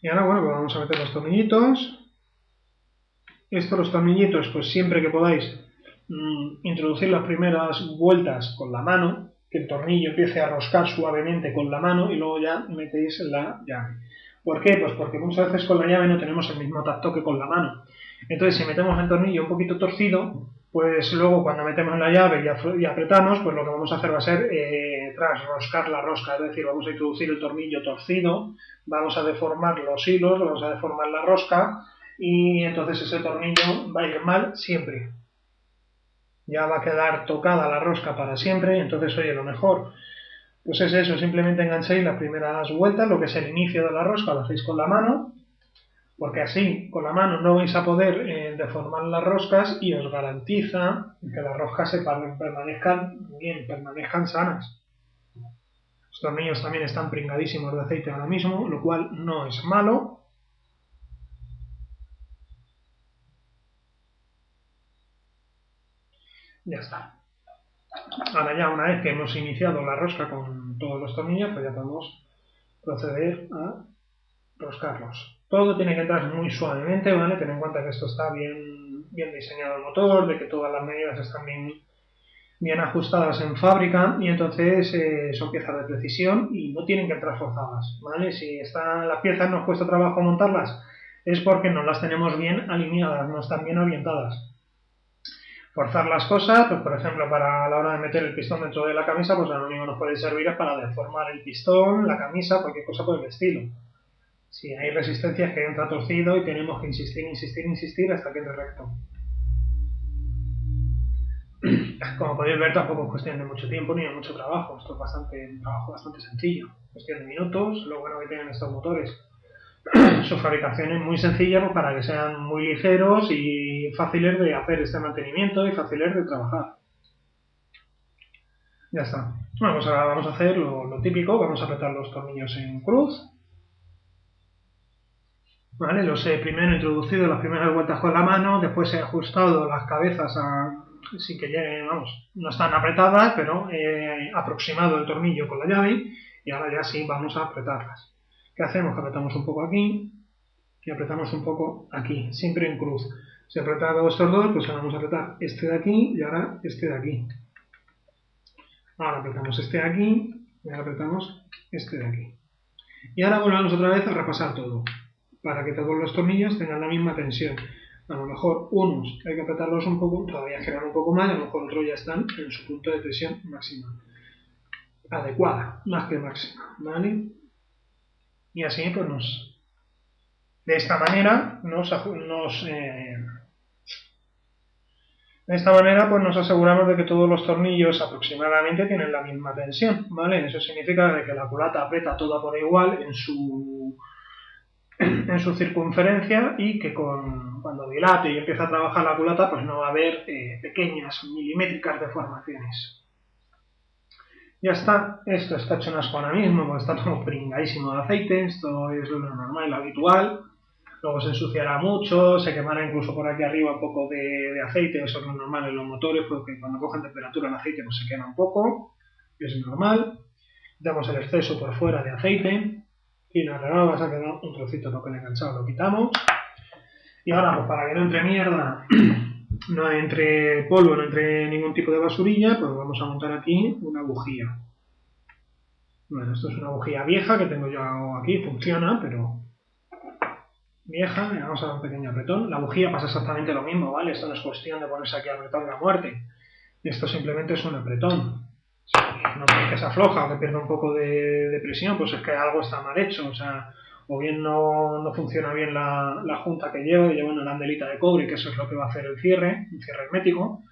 Y ahora, bueno, pues vamos a meter los tornillitos. Los tornillitos, pues siempre que podáis introducir las primeras vueltas con la mano, que el tornillo empiece a roscar suavemente con la mano y luego ya metéis la llave. ¿Por qué? Pues porque muchas veces con la llave no tenemos el mismo tacto que con la mano. Entonces, si metemos el tornillo un poquito torcido, pues luego cuando metemos la llave y apretamos, pues lo que vamos a hacer va a ser trasroscar la rosca, es decir, vamos a introducir el tornillo torcido, vamos a deformar los hilos, vamos a deformar la rosca y entonces ese tornillo va a ir mal siempre. Ya va a quedar tocada la rosca para siempre, entonces, oye, lo mejor pues es eso, simplemente engancháis las primeras vueltas, lo que es el inicio de la rosca, lo hacéis con la mano, porque así con la mano no vais a poder deformar las roscas y os garantiza que las roscas permanezcan bien, permanezcan sanas. Los tornillos también están pringadísimos de aceite ahora mismo, lo cual no es malo. Ya está. Ahora ya, una vez que hemos iniciado la rosca con todos los tornillos, pues ya podemos proceder a roscarlos. Todo tiene que entrar muy suavemente, ¿vale? Ten en cuenta que esto está bien diseñado el motor, de que todas las medidas están bien ajustadas en fábrica y entonces son piezas de precisión y no tienen que entrar forzadas, ¿vale? Si las piezas nos cuesta trabajo montarlas es porque no las tenemos bien alineadas, no están bien orientadas. Forzar las cosas, pues por ejemplo, para la hora de meter el pistón dentro de la camisa, pues lo único que nos puede servir es para deformar el pistón, la camisa, cualquier cosa por el estilo. Si hay resistencias que entra torcido y tenemos que insistir hasta que entre recto. Como podéis ver, tampoco es cuestión de mucho tiempo ni de mucho trabajo. Esto es un trabajo bastante sencillo. Cuestión de minutos. Lo bueno que tienen estos motores. Su fabricación es muy sencilla pues, para que sean muy ligeros y fáciles de hacer este mantenimiento y fáciles de trabajar. Ya está. Bueno, pues ahora vamos a hacer lo típico. Vamos a apretar los tornillos en cruz. ¿Vale? Los he primero introducido las primeras vueltas con la mano, después he ajustado las cabezas sin que lleguen, no están apretadas, pero he aproximado el tornillo con la llave y ahora ya sí vamos a apretarlas. ¿Qué hacemos? Apretamos un poco aquí y apretamos un poco aquí, siempre en cruz. Si he apretado estos dos, pues ahora vamos a apretar este de aquí y ahora este de aquí. Ahora apretamos este de aquí y ahora apretamos este de aquí. Y ahora volvemos otra vez a repasar todo, para que todos los tornillos tengan la misma tensión. A lo mejor unos hay que apretarlos un poco, todavía girar un poco más, y a lo mejor otros ya están en su punto de tensión máxima. Adecuada, más que máxima, ¿vale? Y así pues de esta manera nos aseguramos de que todos los tornillos aproximadamente tienen la misma tensión, ¿vale? Eso significa que la culata aprieta toda por igual en su en su circunferencia y que cuando dilate y empieza a trabajar la culata, pues no va a haber pequeñas milimétricas deformaciones. Ya está, esto está hecho en asco ahora mismo, porque está todo pringadísimo de aceite, esto es lo normal, lo habitual. Luego se ensuciará mucho, se quemará incluso por aquí arriba un poco de aceite, eso es lo normal en los motores, porque cuando cogen temperatura el aceite pues se quema un poco, es normal. Damos el exceso por fuera de aceite y la renovas, ha quedado un trocito de papel enganchado, lo quitamos. Y ahora, pues para que no entre mierda, no entre polvo, no entre ningún tipo de basurilla, pues vamos a montar aquí una bujía. Bueno, esto es una bujía vieja que tengo yo aquí, funciona, pero vieja, le vamos a dar un pequeño apretón. La bujía pasa exactamente lo mismo, ¿vale? Esto no es cuestión de ponerse aquí a apretar la muerte. Esto simplemente es un apretón. Si no ves que se afloja o que pierde un poco de presión, pues es que algo está mal hecho. O sea, o bien no funciona bien la junta que lleva una arandelita de cobre, que eso es lo que va a hacer el cierre, un cierre hermético.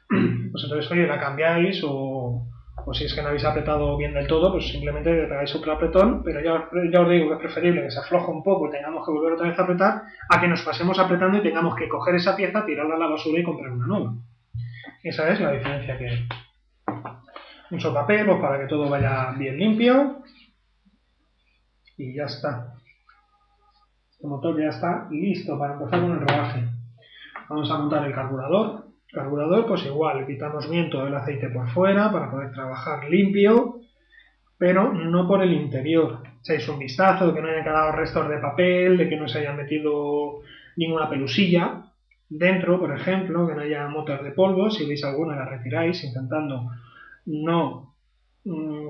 Pues entonces, oye, la cambiáis o si es que no habéis apretado bien del todo, pues simplemente le pegáis otro apretón, pero ya os digo que es preferible que se afloje un poco y tengamos que volver otra vez a apretar, a que nos pasemos apretando y tengamos que coger esa pieza, tirarla a la basura y comprar una nueva. Esa es la diferencia que hay. Uso papel pues para que todo vaya bien limpio y ya está. El motor ya está listo para empezar con el rodaje. Vamos a montar el carburador. El carburador pues igual, quitamos bien todo el aceite por fuera para poder trabajar limpio, pero no por el interior. Echáis un vistazo de que no haya quedado restos de papel, de que no se haya metido ninguna pelusilla dentro, por ejemplo, que no haya motas de polvo. Si veis alguna la retiráis intentando no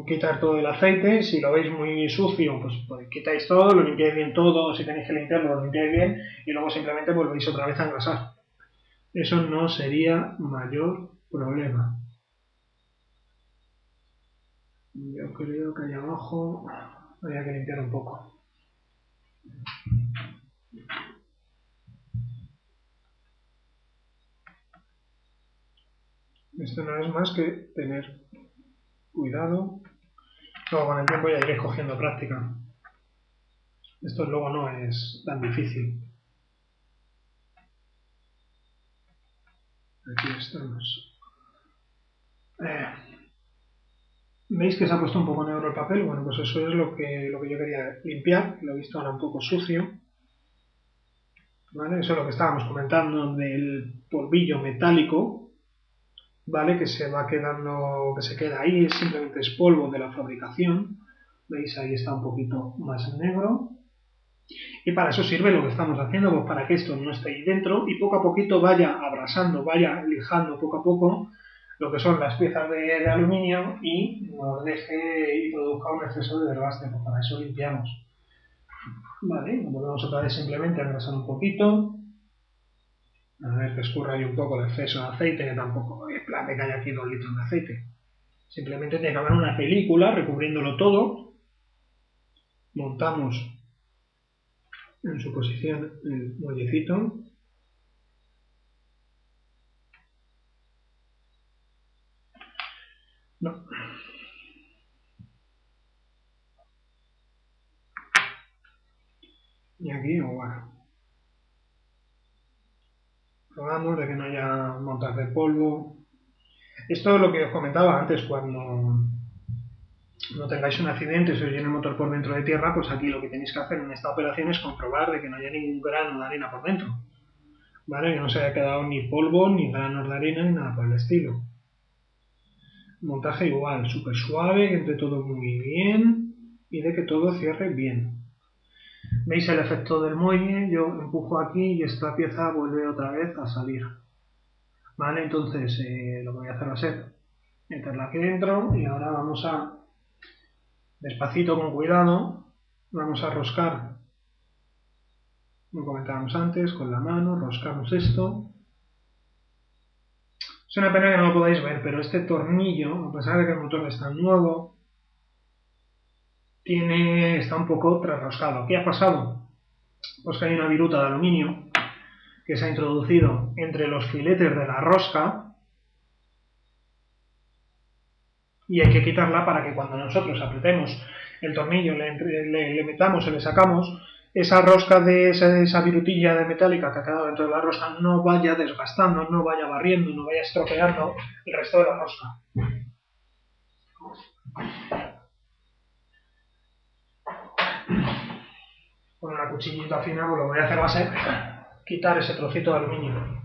quitar todo el aceite. Si lo veis muy sucio, pues quitáis todo, lo limpiáis bien todo. Si tenéis que limpiarlo, lo limpiáis bien y luego simplemente volvéis otra vez a engrasar. Eso no sería mayor problema. Yo creo que allá abajo habría que limpiar un poco. Esto no es más que tener cuidado. Luego con el tiempo ya iréis cogiendo práctica. Esto luego no es tan difícil. Aquí estamos. ¿Veis que se ha puesto un poco negro el papel? Bueno, pues eso es lo que yo quería limpiar. Lo he visto ahora un poco sucio. ¿Vale? Eso es lo que estábamos comentando del polvillo metálico, ¿vale? Que se va quedando, que se queda ahí, simplemente es polvo de la fabricación. ¿Veis? Ahí está un poquito más negro. Y para eso sirve lo que estamos haciendo, pues para que esto no esté ahí dentro y poco a poquito vaya abrasando, vaya lijando poco a poco lo que son las piezas de aluminio y nos deje y produzca un exceso de desgaste. Pues para eso limpiamos. Vale, volvemos otra vez simplemente a engrasar un poquito. A ver que escurra ahí un poco de exceso de aceite, que tampoco es plan de que haya aquí 2 litros de aceite. Simplemente tiene que haber una película recubriéndolo todo. Montamos en su posición el muellecito. No. Y aquí, bueno, probamos de que no haya montas de polvo. Esto es lo que os comentaba antes, cuando no tengáis un accidente, si os llena el motor por dentro de tierra, pues aquí lo que tenéis que hacer en esta operación es comprobar de que no haya ningún grano de arena por dentro. ¿Vale? Que no se haya quedado ni polvo, ni granos de arena, ni nada por el estilo. Montaje igual, súper suave, que entre todo muy bien y de que todo cierre bien. ¿Veis el efecto del muelle? Yo empujo aquí y esta pieza vuelve otra vez a salir. Vale, entonces lo que voy a hacer va a ser meterla aquí dentro y ahora vamos a, despacito, con cuidado, vamos a roscar, como comentábamos antes, con la mano, roscamos esto. Es una pena que no lo podáis ver, pero este tornillo, a pesar de que el motor está nuevo, está un poco trasroscado. ¿Qué ha pasado? Pues que hay una viruta de aluminio que se ha introducido entre los filetes de la rosca y hay que quitarla para que cuando nosotros apretemos el tornillo, le metamos y le sacamos, esa rosca de esa virutilla de metálica que ha quedado dentro de la rosca no vaya desgastando, no vaya barriendo, no vaya estropeando el resto de la rosca. Con una cuchillita fina, pues lo que voy a hacer va a ser quitar ese trocito de aluminio.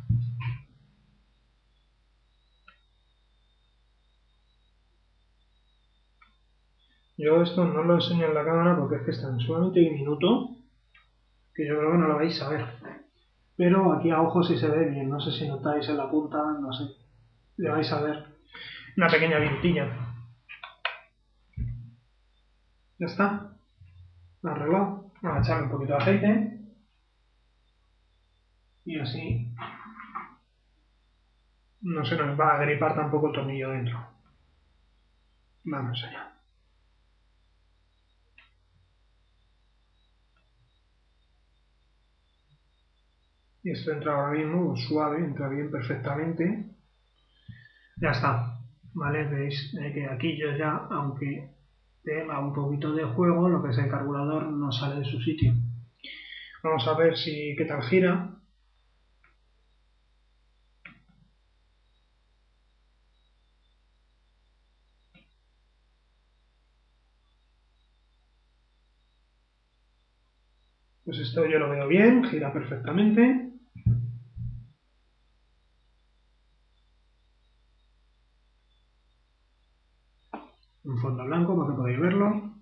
Yo esto no lo enseño en la cámara porque es que es tan sumamente diminuto que yo creo que no lo vais a ver. Pero aquí a ojo sí se ve bien, no sé si notáis en la punta, no sé. Le vais a ver una pequeña virutilla. Ya está. Arreglado. Vamos a echarle un poquito de aceite. Y así no se nos va a agripar tampoco el tornillo dentro. Vamos allá. Y esto entra ahora mismo suave, entra bien perfectamente. Ya está. Vale, veis que aquí yo ya, aunque tenga un poquito de juego, lo que es el carburador no sale de su sitio. Vamos a ver si qué tal gira. Pues esto yo lo veo bien, gira perfectamente. Un fondo blanco para que podáis verlo.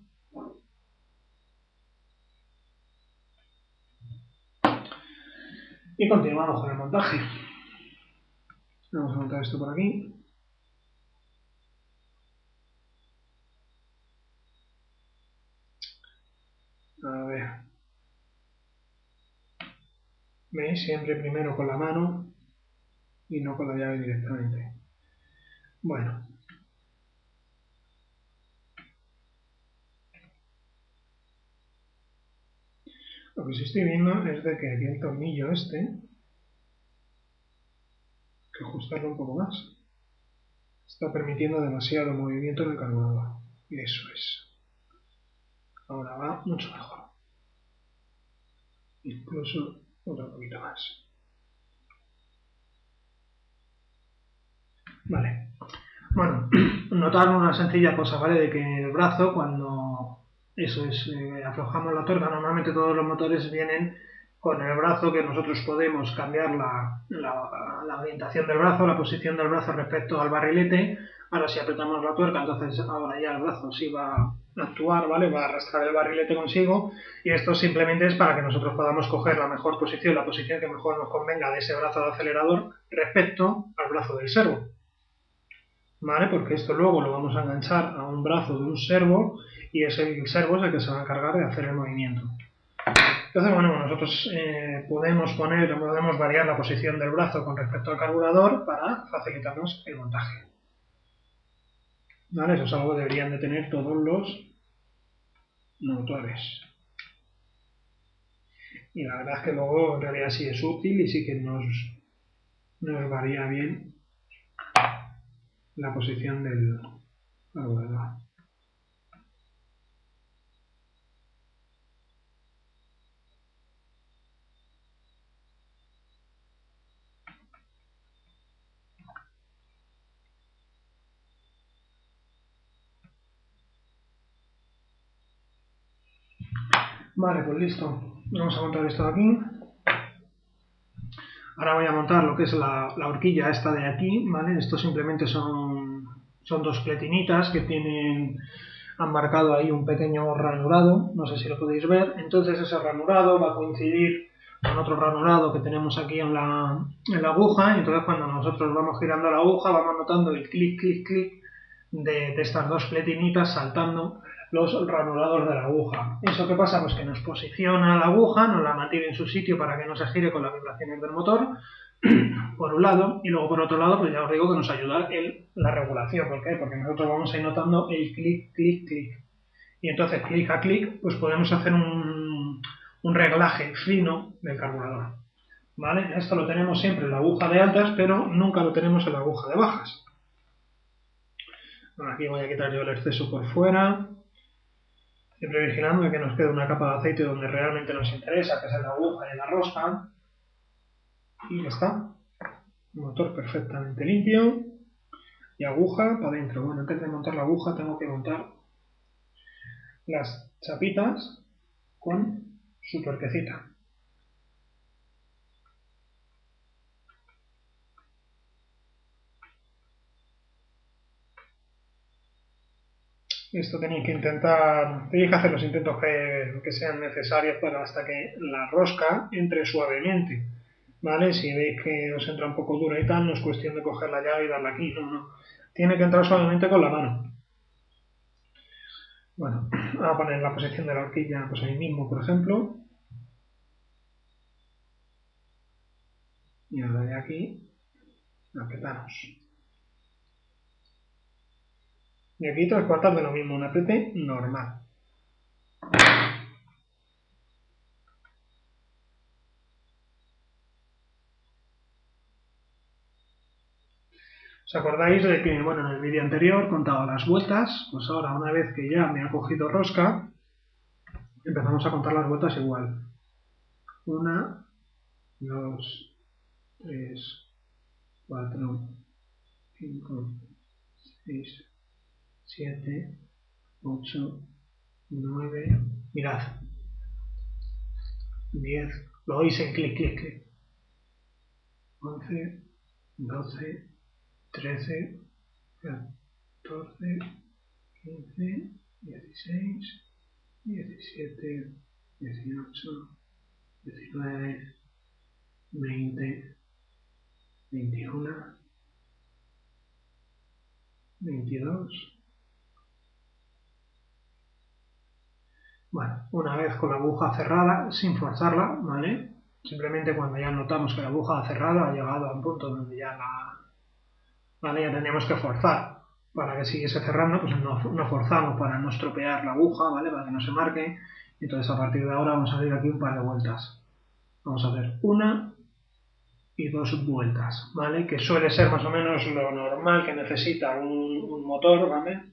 Y continuamos con el montaje. Vamos a montar esto por aquí. A ver. ¿Veis? Siempre primero con la mano y no con la llave directamente. Bueno. Lo que sí estoy viendo es de que aquí el tornillo este, hay que ajustarlo un poco más. Está permitiendo demasiado movimiento en el carburador. Y eso es. Ahora va mucho mejor. Incluso otro poquito más. Vale. Bueno, notar una sencilla cosa, ¿vale? De que el brazo, cuando aflojamos la tuerca, normalmente todos los motores vienen con el brazo, que nosotros podemos cambiar la orientación del brazo, la posición del brazo respecto al barrilete. Ahora si apretamos la tuerca, entonces ahora ya el brazo sí va a actuar, ¿vale? Va a arrastrar el barrilete consigo, y esto simplemente es para que nosotros podamos coger la mejor posición, la posición que mejor nos convenga de ese brazo de acelerador respecto al brazo del servo. ¿Vale? Porque esto luego lo vamos a enganchar a un brazo de un servo y el servo es el que se va a encargar de hacer el movimiento. Entonces, bueno, nosotros podemos variar la posición del brazo con respecto al carburador para facilitarnos el montaje. ¿Vale? Eso es algo que deberían de tener todos los motores. Y la verdad es que luego en realidad sí es útil y sí que nos varía bien la posición del carburador. Vale, pues listo. Vamos a montar esto de aquí. Ahora voy a montar lo que es la horquilla esta de aquí, ¿vale? Esto simplemente son dos pletinitas que han marcado ahí un pequeño ranurado, no sé si lo podéis ver. Entonces ese ranurado va a coincidir con otro ranurado que tenemos aquí en la aguja, y entonces cuando nosotros vamos girando la aguja vamos notando el clic, clic, clic de estas dos pletinitas saltando los ranurados de la aguja. ¿Eso qué pasa? Pues que nos posiciona la aguja, nos la mantiene en su sitio para que no se gire con las vibraciones del motor, por un lado, y luego por otro lado, pues ya os digo que nos ayuda en la regulación. ¿Por qué? Porque nosotros vamos a ir notando el clic, clic, clic. Y entonces, clic a clic, pues podemos hacer un reglaje fino del carburador. ¿Vale? Esto lo tenemos siempre en la aguja de altas, pero nunca lo tenemos en la aguja de bajas. Bueno, aquí voy a quitar yo el exceso por fuera. Siempre vigilando de que nos quede una capa de aceite donde realmente nos interesa, que es en la aguja y en la rosca. Y ya está. Motor perfectamente limpio. Y aguja para adentro. Bueno, antes de montar la aguja tengo que montar las chapitas con su tuerquecita. Esto tenéis que hacer los intentos que sean necesarios para hasta que la rosca entre suavemente, ¿vale? Si veis que os entra un poco dura y tal, no es cuestión de coger la llave y darla aquí, no. Tiene que entrar suavemente con la mano. Bueno, vamos a poner la posición de la horquilla pues ahí mismo, por ejemplo. Y ahora de aquí apretamos. Y aquí 3/4 de lo mismo, un apriete normal. ¿Os acordáis de que, bueno, en el vídeo anterior contaba las vueltas? Pues ahora, una vez que ya me ha cogido rosca, empezamos a contar las vueltas igual. 1, 2, 3, 4, 5, 6, 7, 8, 9, mirad, 10, lo oís en clic, clic, clic, 11, 12, 13, 14, 15, 16, 17, 18, 19, 20, 21, 22. Bueno, una vez con la aguja cerrada, sin forzarla, ¿vale? Simplemente cuando ya notamos que la aguja cerrada ha llegado a un punto donde ya ¿vale? Ya teníamos que forzar. Para que siguiese cerrando, pues no forzamos para no estropear la aguja, ¿vale? Para que no se marque. Entonces a partir de ahora vamos a dar aquí un par de vueltas. Vamos a hacer 1 y 2 vueltas, ¿vale? Que suele ser más o menos lo normal que necesita un motor, ¿vale?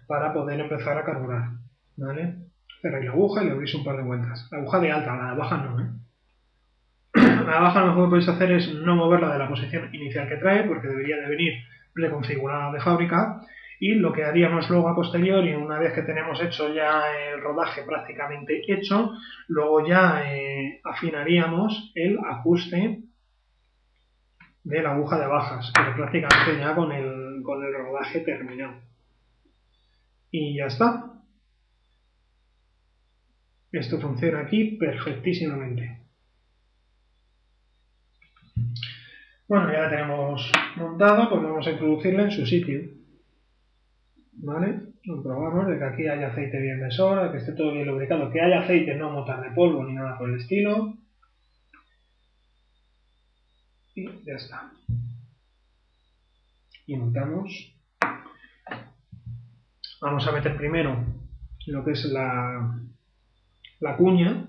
Para poder empezar a carburar, ¿vale? Cerráis la aguja y le abrís un par de vueltas. La aguja de alta, la de baja no, ¿eh? La de baja lo mejor que podéis hacer es no moverla de la posición inicial que trae, porque debería de venir preconfigurada de fábrica, y lo que haríamos luego a posteriori, una vez que tenemos hecho ya el rodaje prácticamente hecho, luego ya afinaríamos el ajuste de la aguja de bajas, pero prácticamente ya con el rodaje terminado. Y ya está. Esto funciona aquí perfectísimamente. Bueno, ya la tenemos montada, pues vamos a introducirla en su sitio. ¿Vale? Comprobamos de que aquí haya aceite bien mesor, de que esté todo bien lubricado, que haya aceite, no motar de polvo ni nada por el estilo. Y ya está. Y montamos. Vamos a meter primero lo que es la cuña.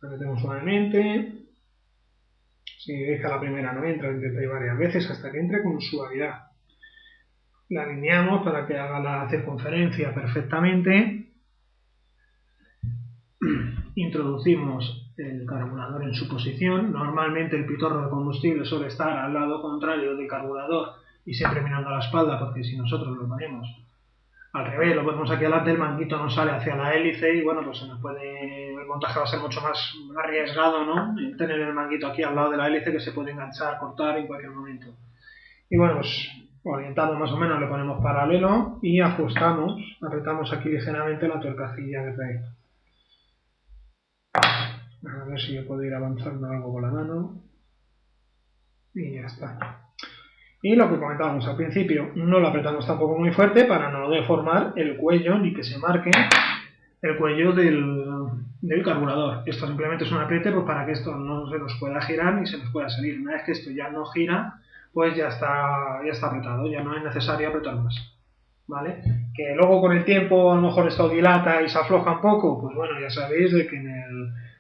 La metemos suavemente. Si veis que a la primera no entra, intentáis varias veces hasta que entre con suavidad. La alineamos para que haga la circunferencia perfectamente. Introducimos el carburador en su posición. Normalmente el pitorro de combustible suele estar al lado contrario del carburador y siempre mirando a la espalda, porque si nosotros lo ponemos al revés, lo ponemos aquí adelante, el manguito nos sale hacia la hélice y bueno, pues el montaje va a ser mucho más arriesgado, ¿no? Tener el manguito aquí al lado de la hélice que se puede enganchar, cortar en cualquier momento. Y bueno, pues orientado más o menos le ponemos paralelo y ajustamos, apretamos aquí ligeramente la tuercacilla que trae. A ver si yo puedo ir avanzando algo con la mano. Y ya está. Y lo que comentábamos al principio, no lo apretamos tampoco muy fuerte para no deformar el cuello ni que se marque el cuello del carburador. Esto simplemente es un apriete pues, para que esto no se nos pueda girar ni se nos pueda salir. Una vez que esto ya no gira, pues ya está apretado, ya no es necesario apretar más. ¿Vale? Que luego con el tiempo a lo mejor esto dilata y se afloja un poco, pues bueno, ya sabéis de que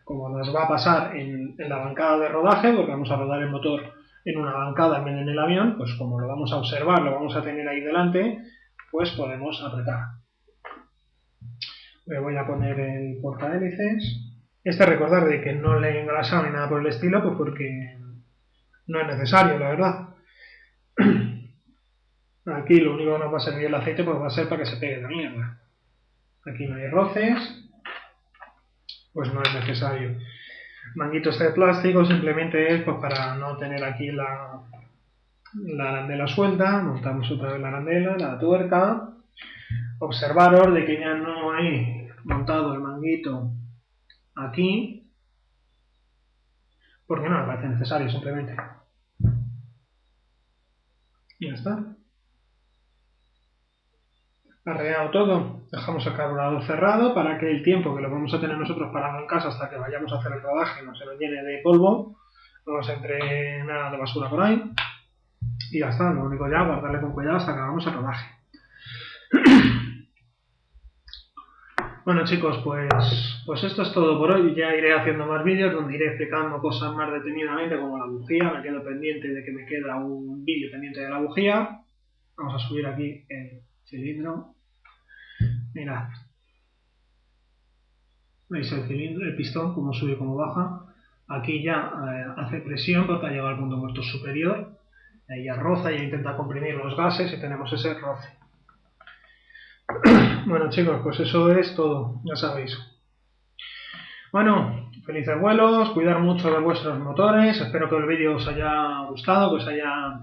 como nos va a pasar en la bancada de rodaje, porque vamos a rodar el motor en una bancada en vez de en el avión, pues como lo vamos a observar, lo vamos a tener ahí delante, pues podemos apretar. Le voy a poner el portahélices. Recordar de que no le he engrasado ni nada por el estilo, pues porque no es necesario, la verdad. Aquí lo único que nos va a servir el aceite pues va a ser para que se pegue la mierda. Aquí no hay roces, pues no es necesario. Manguito de plástico simplemente es pues para no tener aquí la arandela suelta. Montamos otra vez la arandela, la tuerca. Observaros de que ya no hay montado el manguito aquí, porque no me parece necesario simplemente. Y ya está. Arreado todo, dejamos el carburador cerrado para que el tiempo que lo vamos a tener nosotros parado en casa hasta que vayamos a hacer el rodaje no se nos llene de polvo, no nos entre nada de basura por ahí. Y ya está, lo único ya, guardarle con cuidado hasta que hagamos el rodaje. Bueno chicos, pues esto es todo por hoy. Ya iré haciendo más vídeos donde iré explicando cosas más detenidamente como la bujía. Me quedo pendiente de que me queda un vídeo pendiente de la bujía. Vamos a subir aquí el cilindro. Mirad. Veis el cilindro, el pistón, como sube y como baja. Aquí ya hace presión para llegar al punto muerto superior. Ahí ya roza y intenta comprimir los gases y tenemos ese roce. Bueno chicos, pues eso es todo, ya sabéis. Bueno, felices vuelos, cuidar mucho de vuestros motores. Espero que el vídeo os haya gustado, que os haya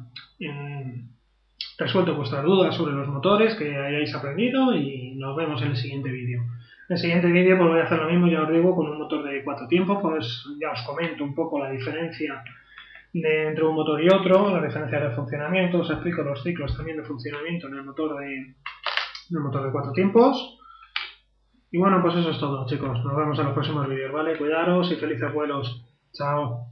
resuelto vuestras dudas sobre los motores, que hayáis aprendido, y nos vemos en el siguiente vídeo. En el siguiente vídeo pues voy a hacer lo mismo, ya os digo, con un motor de 4 tiempos, pues ya os comento un poco la diferencia entre un motor y otro, la diferencia de funcionamiento, os explico los ciclos también de funcionamiento en el motor de 4 tiempos. Y bueno, pues eso es todo chicos, nos vemos en los próximos vídeos, ¿vale? Cuidaros y felices vuelos, chao.